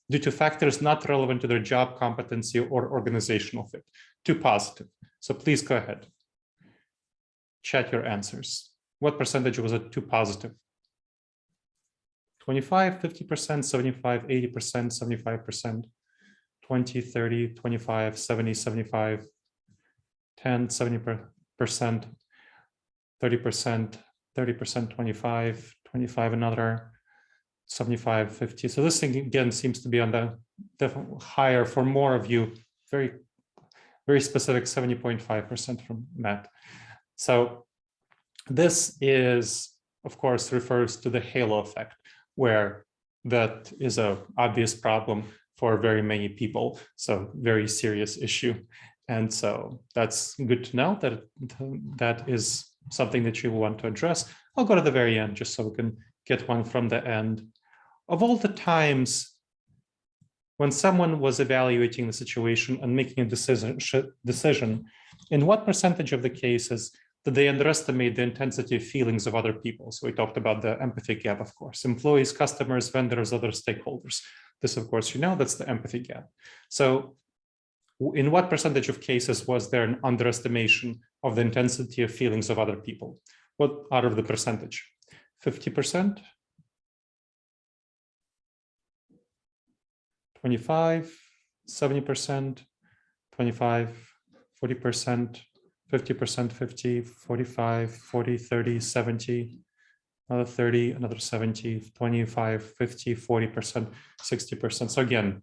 due to factors not relevant to their job competency or organizational fit? Too positive. So please go ahead. Chat your answers. What percentage was it too positive? 25, 50%, 75, 80%, 75%, 20, 30, 25, 70, 75, 10, 70%, 30%, 30%, 25, 25 another, 75, 50. So this thing again seems to be on the definitely higher for more of you, very, very specific 70.5% from Matt. So this is, of course, refers to the halo effect, where that is an obvious problem for very many people. So very serious issue. And so that's good to know that that is something that you want to address. I'll go to the very end just so we can get one from the end. Of all the times when someone was evaluating the situation and making a decision, in what percentage of the cases did they underestimate the intensity of feelings of other people? So we talked about the empathy gap, of course, employees, customers, vendors, other stakeholders. This, of course, you know, that's the empathy gap. So in what percentage of cases was there an underestimation of the intensity of feelings of other people? What out of the percentage? 50%? 25, 70%, 25, 40%, 50%, 50, 45, 40, 30, 70, another 30, another 70, 25, 50, 40%, 60%. So again,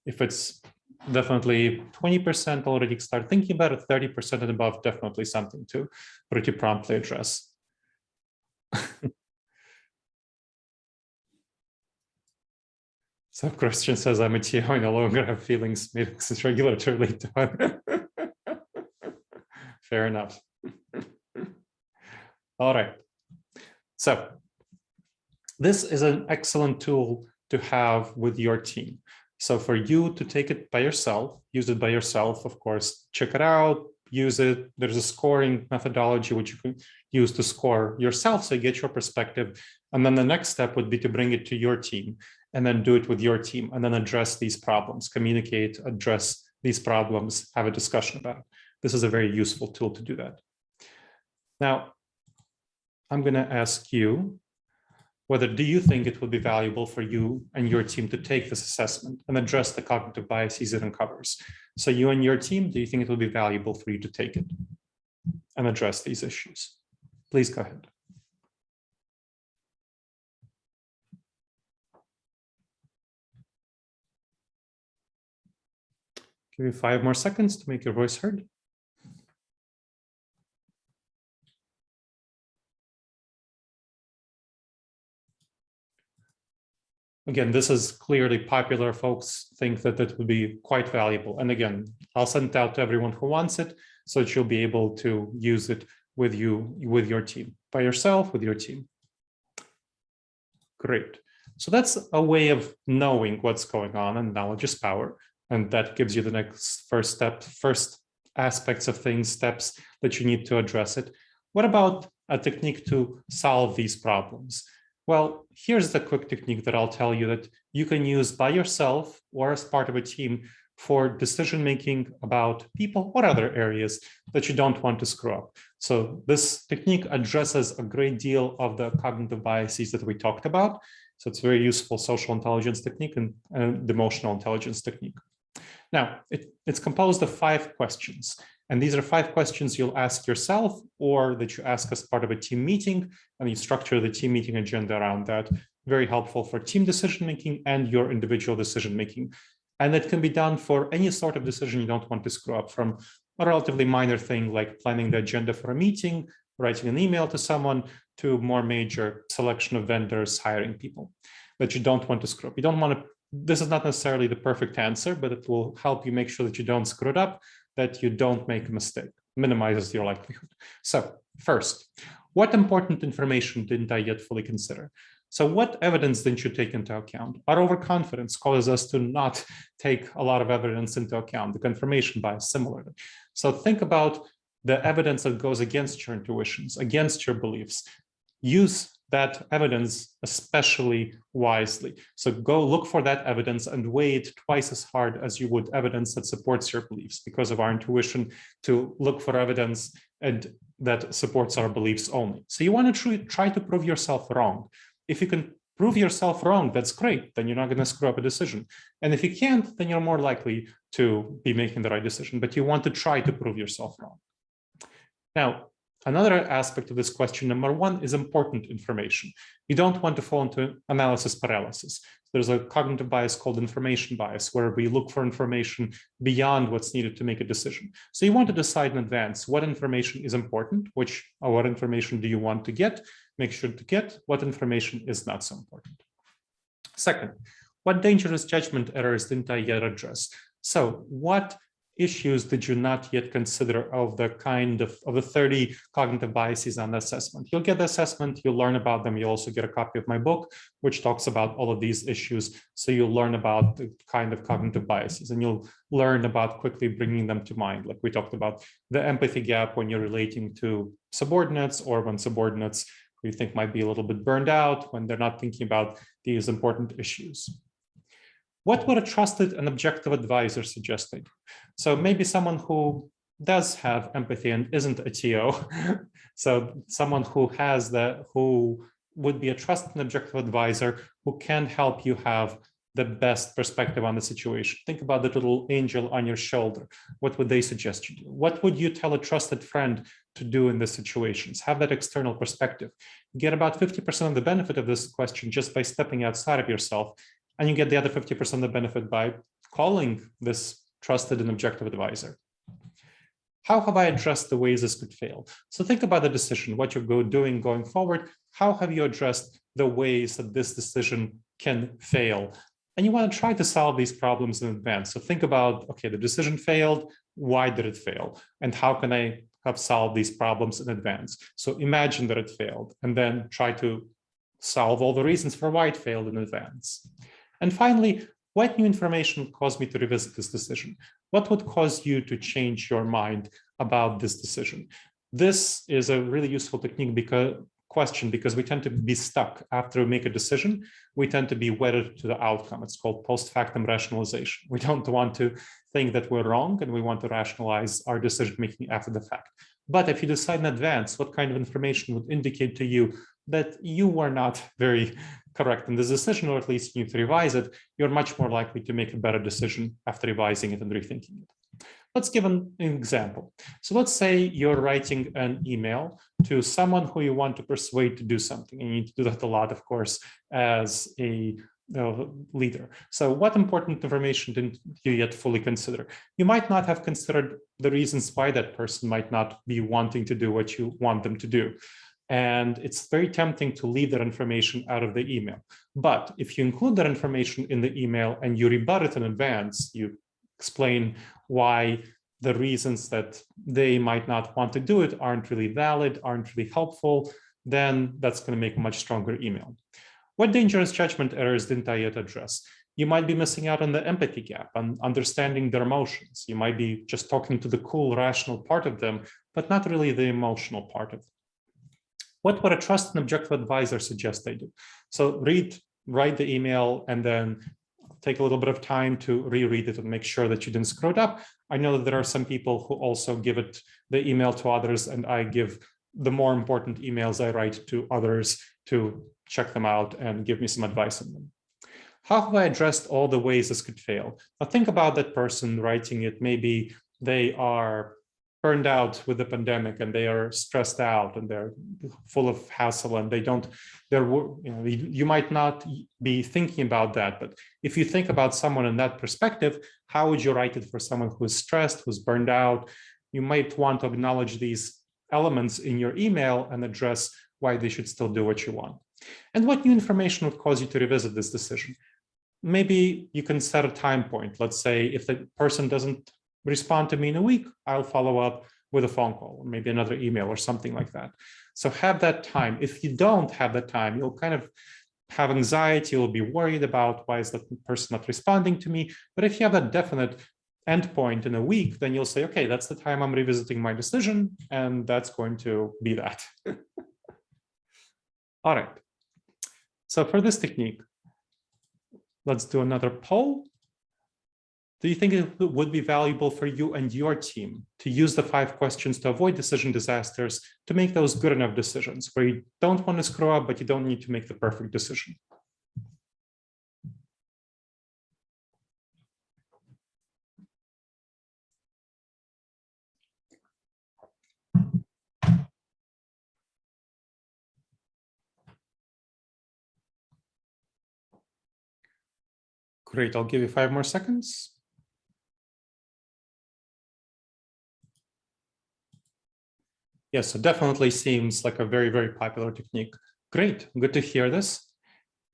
if it's definitely 20% already, start thinking about it, 30% and above, definitely something to pretty promptly address. So Christian says, I'm a TO, I no longer have feelings, meetings is regular to relate to it. Fair enough. All right. So this is an excellent tool to have with your team. So for you to take it by yourself, use it by yourself, of course, check it out, use it. There's a scoring methodology which you can use to score yourself, so you get your perspective. And then the next step would be to bring it to your team and then do it with your team and then address these problems, communicate, address these problems, have a discussion about it. This is a very useful tool to do that. Now, I'm going to ask you, whether do you think it would be valuable for you and your team to take this assessment and address the cognitive biases it uncovers? So you and your team, do you think it would be valuable for you to take it and address these issues? Please go ahead. Give you 5 more seconds to make your voice heard. Again, this is clearly popular. Folks think that it would be quite valuable. And again, I'll send it out to everyone who wants it so that you'll be able to use it with your team, by yourself, with your team. Great. So that's a way of knowing what's going on, and knowledge is power. And that gives you the next first aspects of things, steps that you need to address it. What about a technique to solve these problems? Well, here's the quick technique that I'll tell you that you can use by yourself or as part of a team for decision-making about people or other areas that you don't want to screw up. So this technique addresses a great deal of the cognitive biases that we talked about. So it's a very useful social intelligence technique and the emotional intelligence technique. Now, it's composed of 5 questions. And these are 5 questions you'll ask yourself or that you ask as part of a team meeting, and you structure the team meeting agenda around that. Very helpful for team decision-making and your individual decision-making. And it can be done for any sort of decision you don't want to screw up, from a relatively minor thing like planning the agenda for a meeting, writing an email to someone, to more major selection of vendors, hiring people that you don't want to screw up. You don't want to, this is not necessarily the perfect answer, but it will help you make sure that you don't screw it up, that you don't make a mistake, minimizes your likelihood. So first, what important information didn't I yet fully consider? So what evidence didn't you take into account? Our overconfidence causes us to not take a lot of evidence into account, the confirmation bias similarly. So think about the evidence that goes against your intuitions, against your beliefs. Use that evidence especially wisely. So go look for that evidence and weigh it twice as hard as you would evidence that supports your beliefs, because of our intuition to look for evidence and that supports our beliefs only. So you want to try to prove yourself wrong. If you can prove yourself wrong, that's great. Then you're not going to screw up a decision. And if you can't, then you're more likely to be making the right decision. But you want to try to prove yourself wrong. Now, another aspect of this question, number 1, is important information. You don't want to fall into analysis paralysis. There's a cognitive bias called information bias, where we look for information beyond what's needed to make a decision. So you want to decide in advance what information is important, what information do you want to get, make sure to get, what information is not so important. Second, what dangerous judgment errors didn't I yet address? So what issues did you not yet consider of the kind of the 30 cognitive biases on the assessment? You'll get the assessment, you'll learn about them. You'll also get a copy of my book, which talks about all of these issues. So you'll learn about the kind of cognitive biases, and you'll learn about quickly bringing them to mind. Like we talked about the empathy gap when you're relating to subordinates, or when subordinates who you think might be a little bit burned out when they're not thinking about these important issues. What would a trusted and objective advisor suggest I do? So maybe someone who does have empathy and isn't a TO. So someone who would be a trusted and objective advisor who can help you have the best perspective on the situation. Think about the little angel on your shoulder. What would they suggest you do? What would you tell a trusted friend to do in these situations? Have that external perspective. You get about 50% of the benefit of this question just by stepping outside of yourself. And you get the other 50% of the benefit by calling this trusted and objective advisor. How have I addressed the ways this could fail? So think about the decision, what you're doing going forward. How have you addressed the ways that this decision can fail? And you want to try to solve these problems in advance. So think about, okay, the decision failed. Why did it fail? And how can I have solved these problems in advance? So imagine that it failed, and then try to solve all the reasons for why it failed in advance. And finally, what new information caused me to revisit this decision? What would cause you to change your mind about this decision? This is a really useful technique because we tend to be stuck after we make a decision. We tend to be wedded to the outcome. It's called post factum rationalization. We don't want to think that we're wrong, and we want to rationalize our decision making after the fact. But if you decide in advance what kind of information would indicate to you that you were not very correct in this decision, or at least you need to revise it, you're much more likely to make a better decision after revising it and rethinking it. Let's give an example. So let's say you're writing an email to someone who you want to persuade to do something. And you need to do that a lot, of course, as a leader. So what important information didn't you yet fully consider? You might not have considered the reasons why that person might not be wanting to do what you want them to do. And it's very tempting to leave that information out of the email. But if you include that information in the email and you rebut it in advance, you explain why the reasons that they might not want to do it aren't really valid, aren't really helpful, then that's going to make a much stronger email. What dangerous judgment errors didn't I yet address? You might be missing out on the empathy gap and understanding their emotions. You might be just talking to the cool, rational part of them, but not really the emotional part of them. What would a trusted and objective advisor suggest I do? So write the email, and then take a little bit of time to reread it and make sure that you didn't screw it up. I know that there are some people who also give the email to others, and I give the more important emails I write to others to check them out and give me some advice on them. How have I addressed all the ways this could fail? Now think about that person writing it. Maybe they are burned out with the pandemic and they are stressed out and they're full of hassle and you might not be thinking about that. But if you think about someone in that perspective, how would you write it for someone who is stressed, who's burned out? You might want to acknowledge these elements in your email and address why they should still do what you want. And what new information would cause you to revisit this decision? Maybe you can set a time point. Let's say if the person doesn't respond to me in a week, I'll follow up with a phone call, or maybe another email or something like that. So have that time. If you don't have that time, you'll kind of have anxiety, you'll be worried about why is that person not responding to me. But if you have that definite endpoint in a week, then you'll say, okay, that's the time I'm revisiting my decision, and that's going to be that. All right. So for this technique, let's do another poll. Do you think it would be valuable for you and your team to use the 5 questions to avoid decision disasters, to make those good enough decisions where you don't want to screw up, but you don't need to make the perfect decision? Great, I'll give you 5 more seconds. Yes, it definitely seems like a very, very popular technique. Great, good to hear this.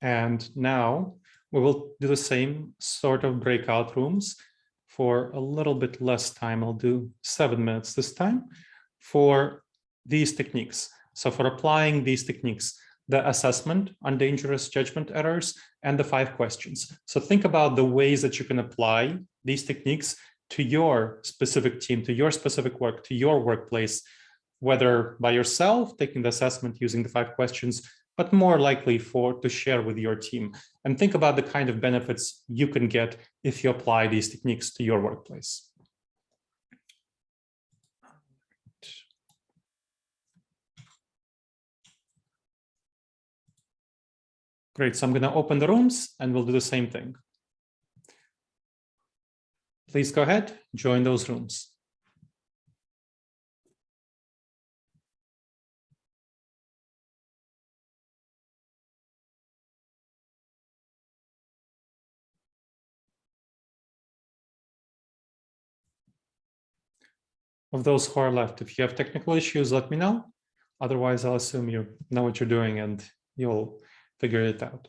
And now we will do the same sort of breakout rooms for a little bit less time. I'll do 7 minutes this time for these techniques. So for applying these techniques, the assessment on dangerous judgment errors and the 5 questions. So think about the ways that you can apply these techniques to your specific team, to your specific work, to your workplace, whether by yourself, taking the assessment using the 5 questions, but more likely to share with your team. And think about the kind of benefits you can get if you apply these techniques to your workplace. Great, so I'm going to open the rooms and we'll do the same thing. Please go ahead, join those rooms. Of those who are left, if you have technical issues, let me know. Otherwise, I'll assume you know what you're doing and you'll figure it out.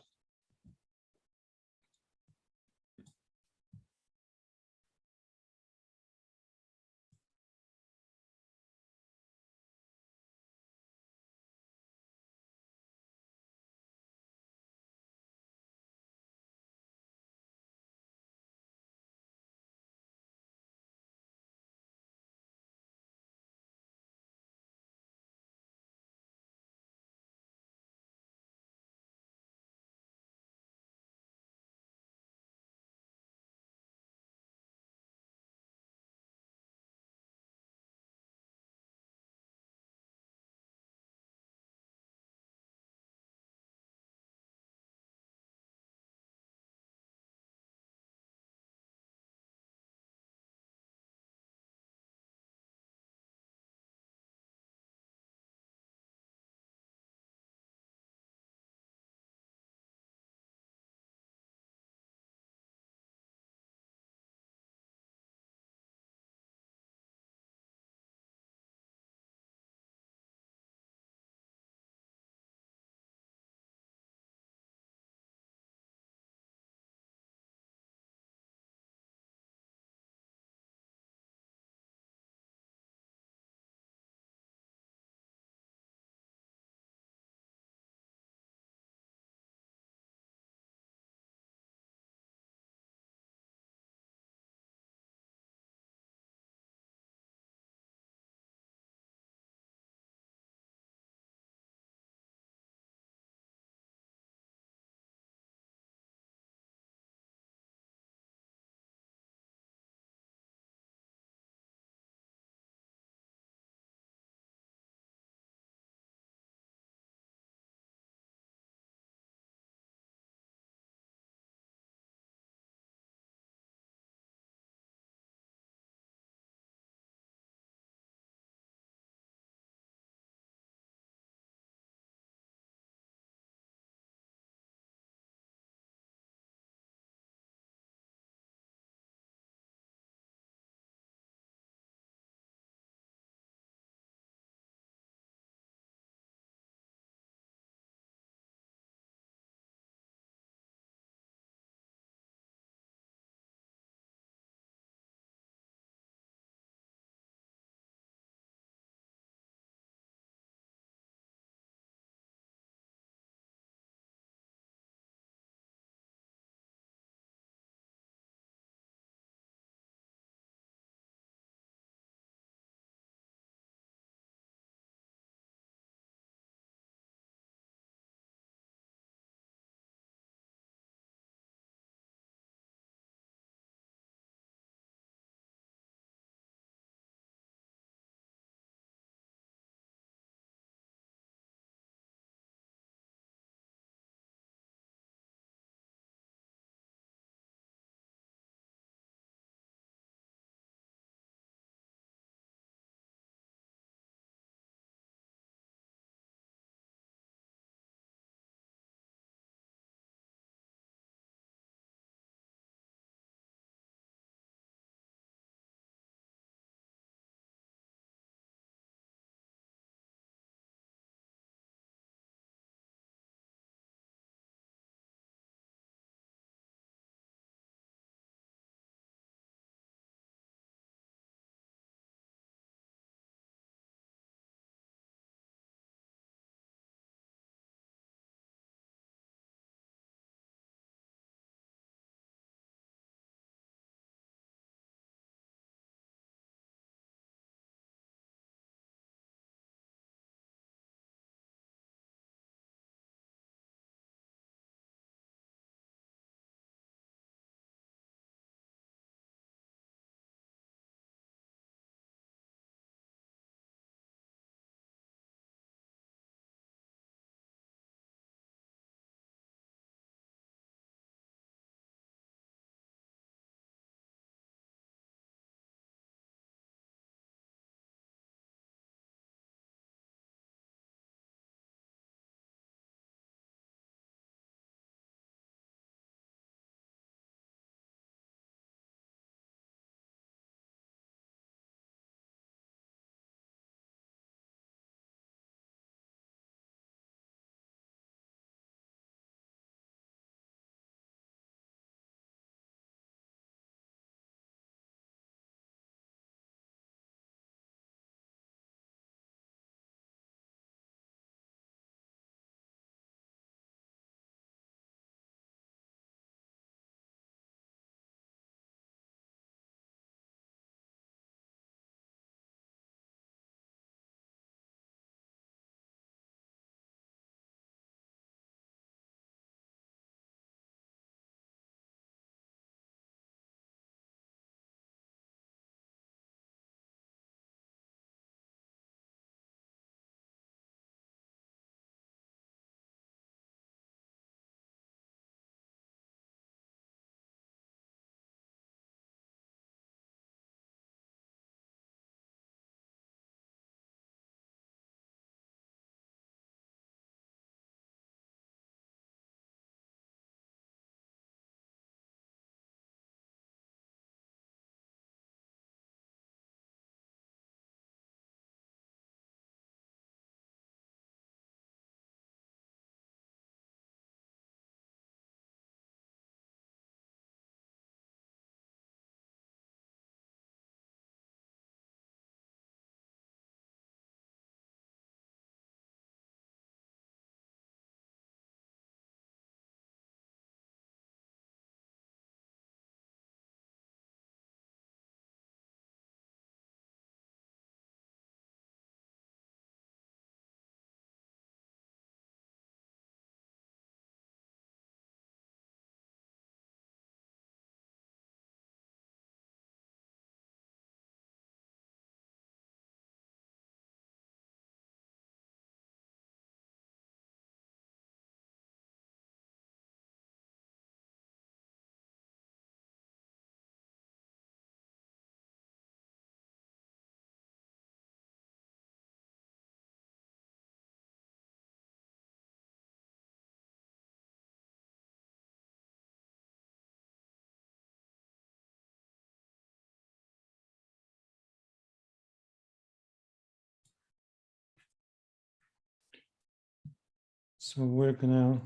So we're gonna,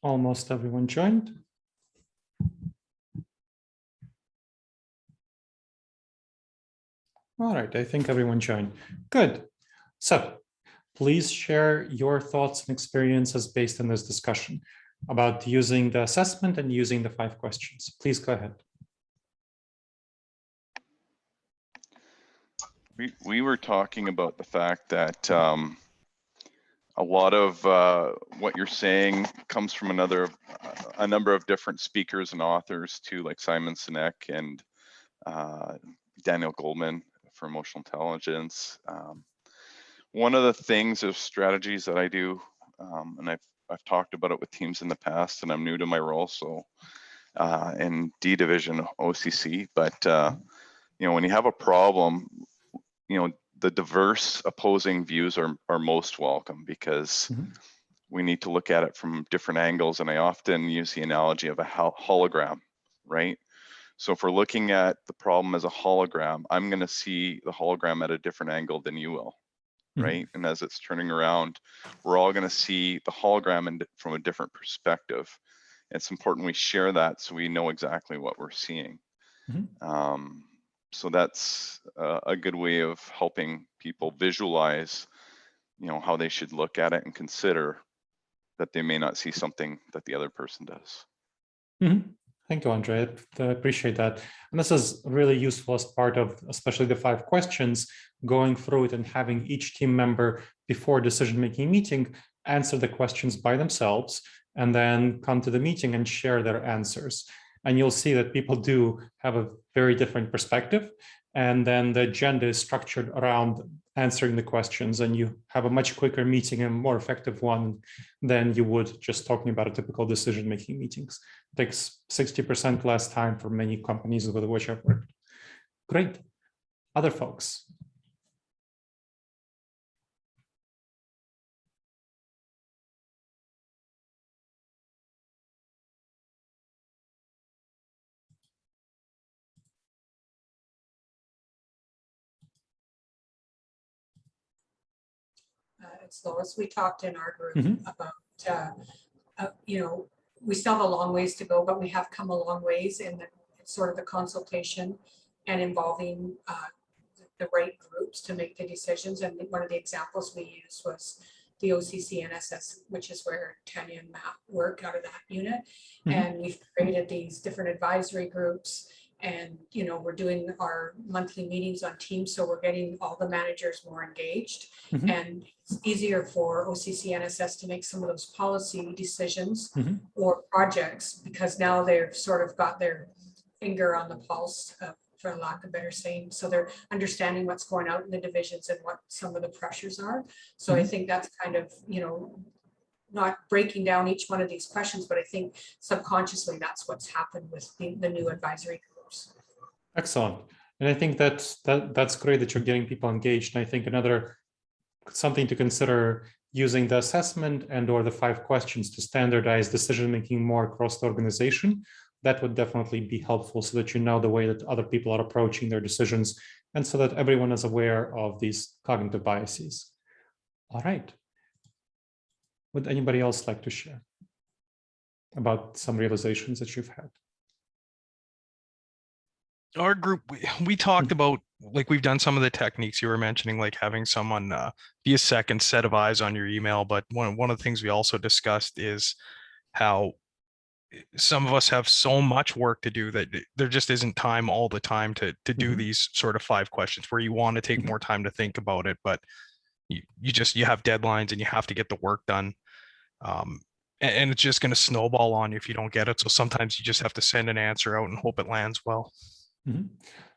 almost everyone joined. All right, I think everyone joined. Good. So please share your thoughts and experiences based on this discussion about using the assessment and using the 5 questions. Please go ahead. We were talking about the fact that a lot of what you're saying comes from a number of different speakers and authors too, like Simon Sinek and Daniel Goleman for emotional intelligence. One of the things of strategies that I do, and I've talked about it with teams in the past, and I'm new to my role, so in D division OCC, but you know, when you have a problem, you know, the diverse opposing views are most welcome, because we need to look at it from different angles. And I often use the analogy of a hologram, right? So if we're looking at the problem as a hologram, I'm going to see the hologram at a different angle than you will, right? And as it's turning around, we're all going to see the hologram from a different perspective. It's important we share that so we know exactly what we're seeing. So that's a good way of helping people visualize, you know, how they should look at it and consider that they may not see something that the other person does. Thank you, Andre. I appreciate that. And this is really useful as part of, especially the 5 questions, going through it and having each team member before decision-making meeting answer the questions by themselves and then come to the meeting and share their answers. And you'll see that people do have a very different perspective. And then the agenda is structured around answering the questions, and you have a much quicker meeting and more effective one than you would just talking about a typical decision-making meetings. It takes 60% less time for many companies with which I've worked. Great. Other folks? It's Lois. We talked in our group about, you know, we still have a long ways to go, but we have come a long ways in sort of the consultation and involving the right groups to make the decisions. And one of the examples we used was the OCC NSS, which is where Tanya and Matt work out of that unit. And we've created these different advisory groups. And, you know, we're doing our monthly meetings on Teams, so we're getting all the managers more engaged. And it's easier for OCC NSS to make some of those policy decisions or projects, because now they've sort of got their finger on the pulse, for lack of better saying. So they're understanding what's going out in the divisions and what some of the pressures are. So I think that's kind of, you know, not breaking down each one of these questions, but I think subconsciously that's what's happened with the new advisory groups. Excellent. And I think that's great that you're getting people engaged. And I think another something to consider, using the assessment and or the 5 questions to standardize decision-making more across the organization. That would definitely be helpful, so that you know the way that other people are approaching their decisions, and so that everyone is aware of these cognitive biases. All right. Would anybody else like to share about some realizations that you've had? Our group, we talked about, like, we've done some of the techniques you were mentioning, like having someone be a second set of eyes on your email. But one of the things we also discussed is how some of us have so much work to do that there just isn't time all the time to do these sort of 5 questions, where you want to take more time to think about it, but you have deadlines and you have to get the work done. And it's just going to snowball on you if you don't get it. So sometimes you just have to send an answer out and hope it lands well.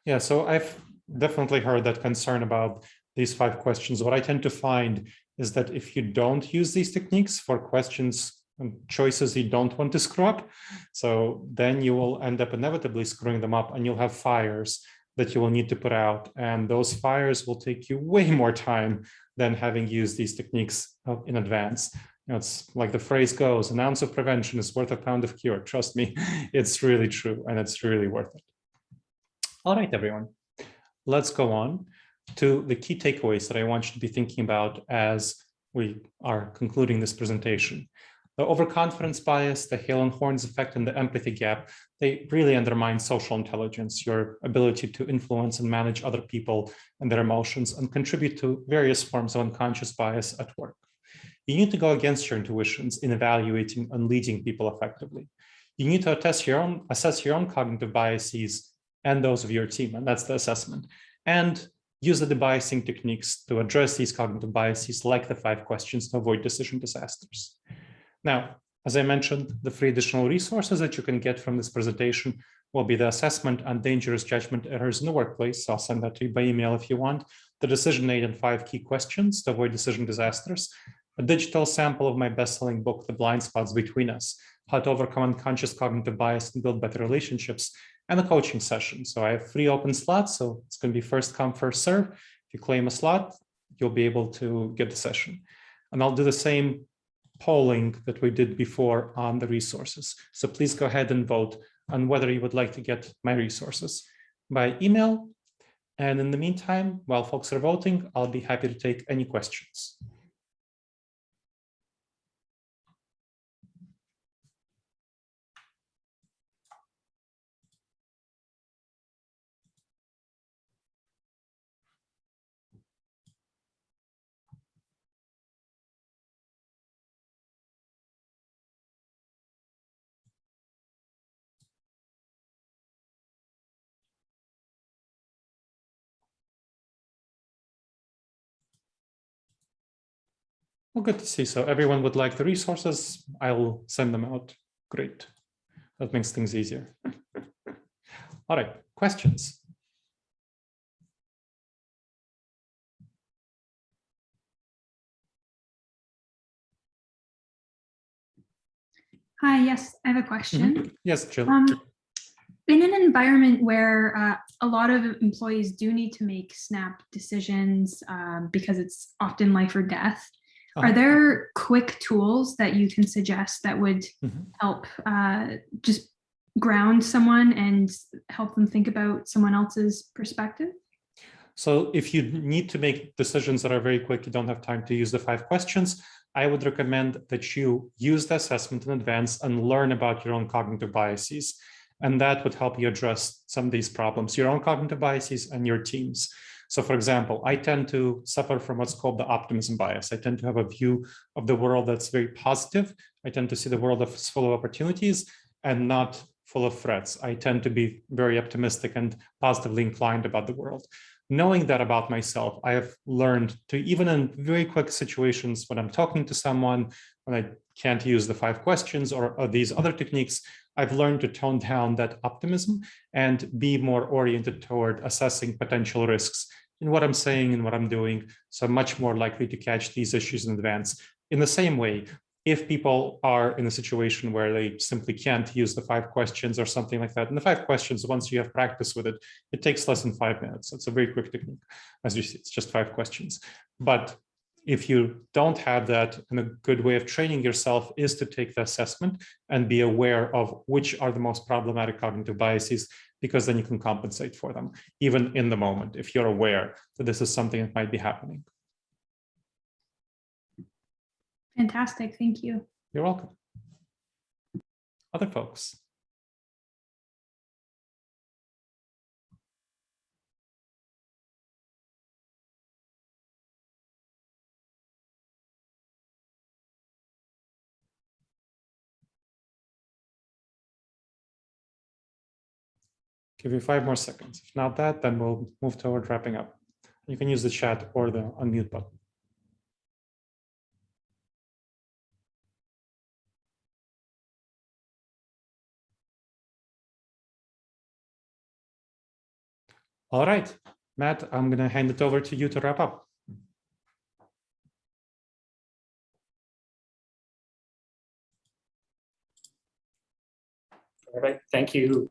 Yeah, so I've definitely heard that concern about these 5 questions. What I tend to find is that if you don't use these techniques for questions and choices you don't want to screw up, so then you will end up inevitably screwing them up, and you'll have fires that you will need to put out. And those fires will take you way more time than having used these techniques in advance. You know, it's like the phrase goes, an ounce of prevention is worth a pound of cure. Trust me, it's really true, and it's really worth it. All right, everyone, let's go on to the key takeaways that I want you to be thinking about as we are concluding this presentation. The overconfidence bias, the Hale and Horns effect, and the empathy gap, they really undermine social intelligence, your ability to influence and manage other people and their emotions, and contribute to various forms of unconscious bias at work. You need to go against your intuitions in evaluating and leading people effectively. You need to assess your own cognitive biases and those of your team, and that's the assessment. And use the debiasing techniques to address these cognitive biases, like the 5 questions to avoid decision disasters. Now, as I mentioned, the 3 additional resources that you can get from this presentation will be the assessment on dangerous judgment errors in the workplace. I'll send that to you by email if you want. The decision aid and 5 key questions to avoid decision disasters. A digital sample of my best-selling book, The Blind Spots Between Us, How to Overcome Unconscious Cognitive Bias and Build Better Relationships, and a coaching session. So I have 3 open slots, so it's going to be first come, first serve. If you claim a slot, you'll be able to get the session. And I'll do the same polling that we did before on the resources. So please go ahead and vote on whether you would like to get my resources by email. And in the meantime, while folks are voting, I'll be happy to take any questions. Well, good to see. So everyone would like the resources. I'll send them out. Great. That makes things easier. All right, questions? Hi, yes, I have a question. Yes, Jill. In an environment where a lot of employees do need to make snap decisions because it's often life or death, are there quick tools that you can suggest that would help just ground someone and help them think about someone else's perspective? So if you need to make decisions that are very quick, you don't have time to use the 5 questions, I would recommend that you use the assessment in advance and learn about your own cognitive biases. And that would help you address some of these problems, your own cognitive biases and your team's. So for example, I tend to suffer from what's called the optimism bias. I tend to have a view of the world that's very positive. I tend to see the world as full of opportunities and not full of threats. I tend to be very optimistic and positively inclined about the world. Knowing that about myself, I have learned to, even in very quick situations when I'm talking to someone, when I can't use the 5 questions or these other techniques, I've learned to tone down that optimism and be more oriented toward assessing potential risks in what I'm saying and what I'm doing. So I'm much more likely to catch these issues in advance. In the same way, if people are in a situation where they simply can't use the 5 questions or something like that, and the 5 questions, once you have practice with it, it takes less than 5 minutes. It's a very quick technique. As you see, it's just 5 questions. But if you don't have that, and a good way of training yourself is to take the assessment and be aware of which are the most problematic cognitive biases, because then you can compensate for them, even in the moment, if you're aware that this is something that might be happening. Fantastic, thank you. You're welcome. Other folks? Give you 5 more seconds. If not that, then we'll move toward wrapping up. You can use the chat or the unmute button. All right, Matt, I'm going to hand it over to you to wrap up. All right, thank you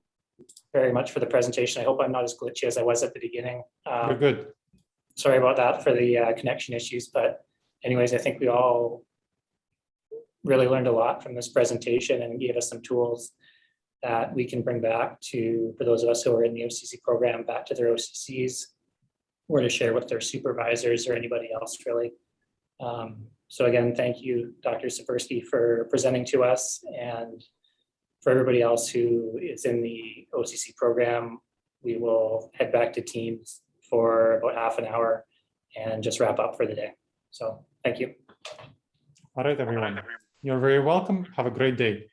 very much for the presentation. I hope I'm not as glitchy as I was at the beginning. You're good. Sorry about that for the connection issues, but anyways, I think we all really learned a lot from this presentation and gave us some tools that we can bring back to, for those of us who are in the OCC program, back to their OCCs, or to share with their supervisors or anybody else really. So again, thank you, Dr. Tsipursky, for presenting to us, and for everybody else who is in the OCC program. We will head back to Teams for about half an hour and just wrap up for the day. So thank you. All right, everyone. You're very welcome. Have a great day.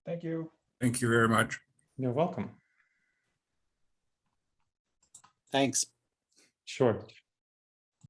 Thank you. Thank you very much. You're welcome. Thanks. Sure.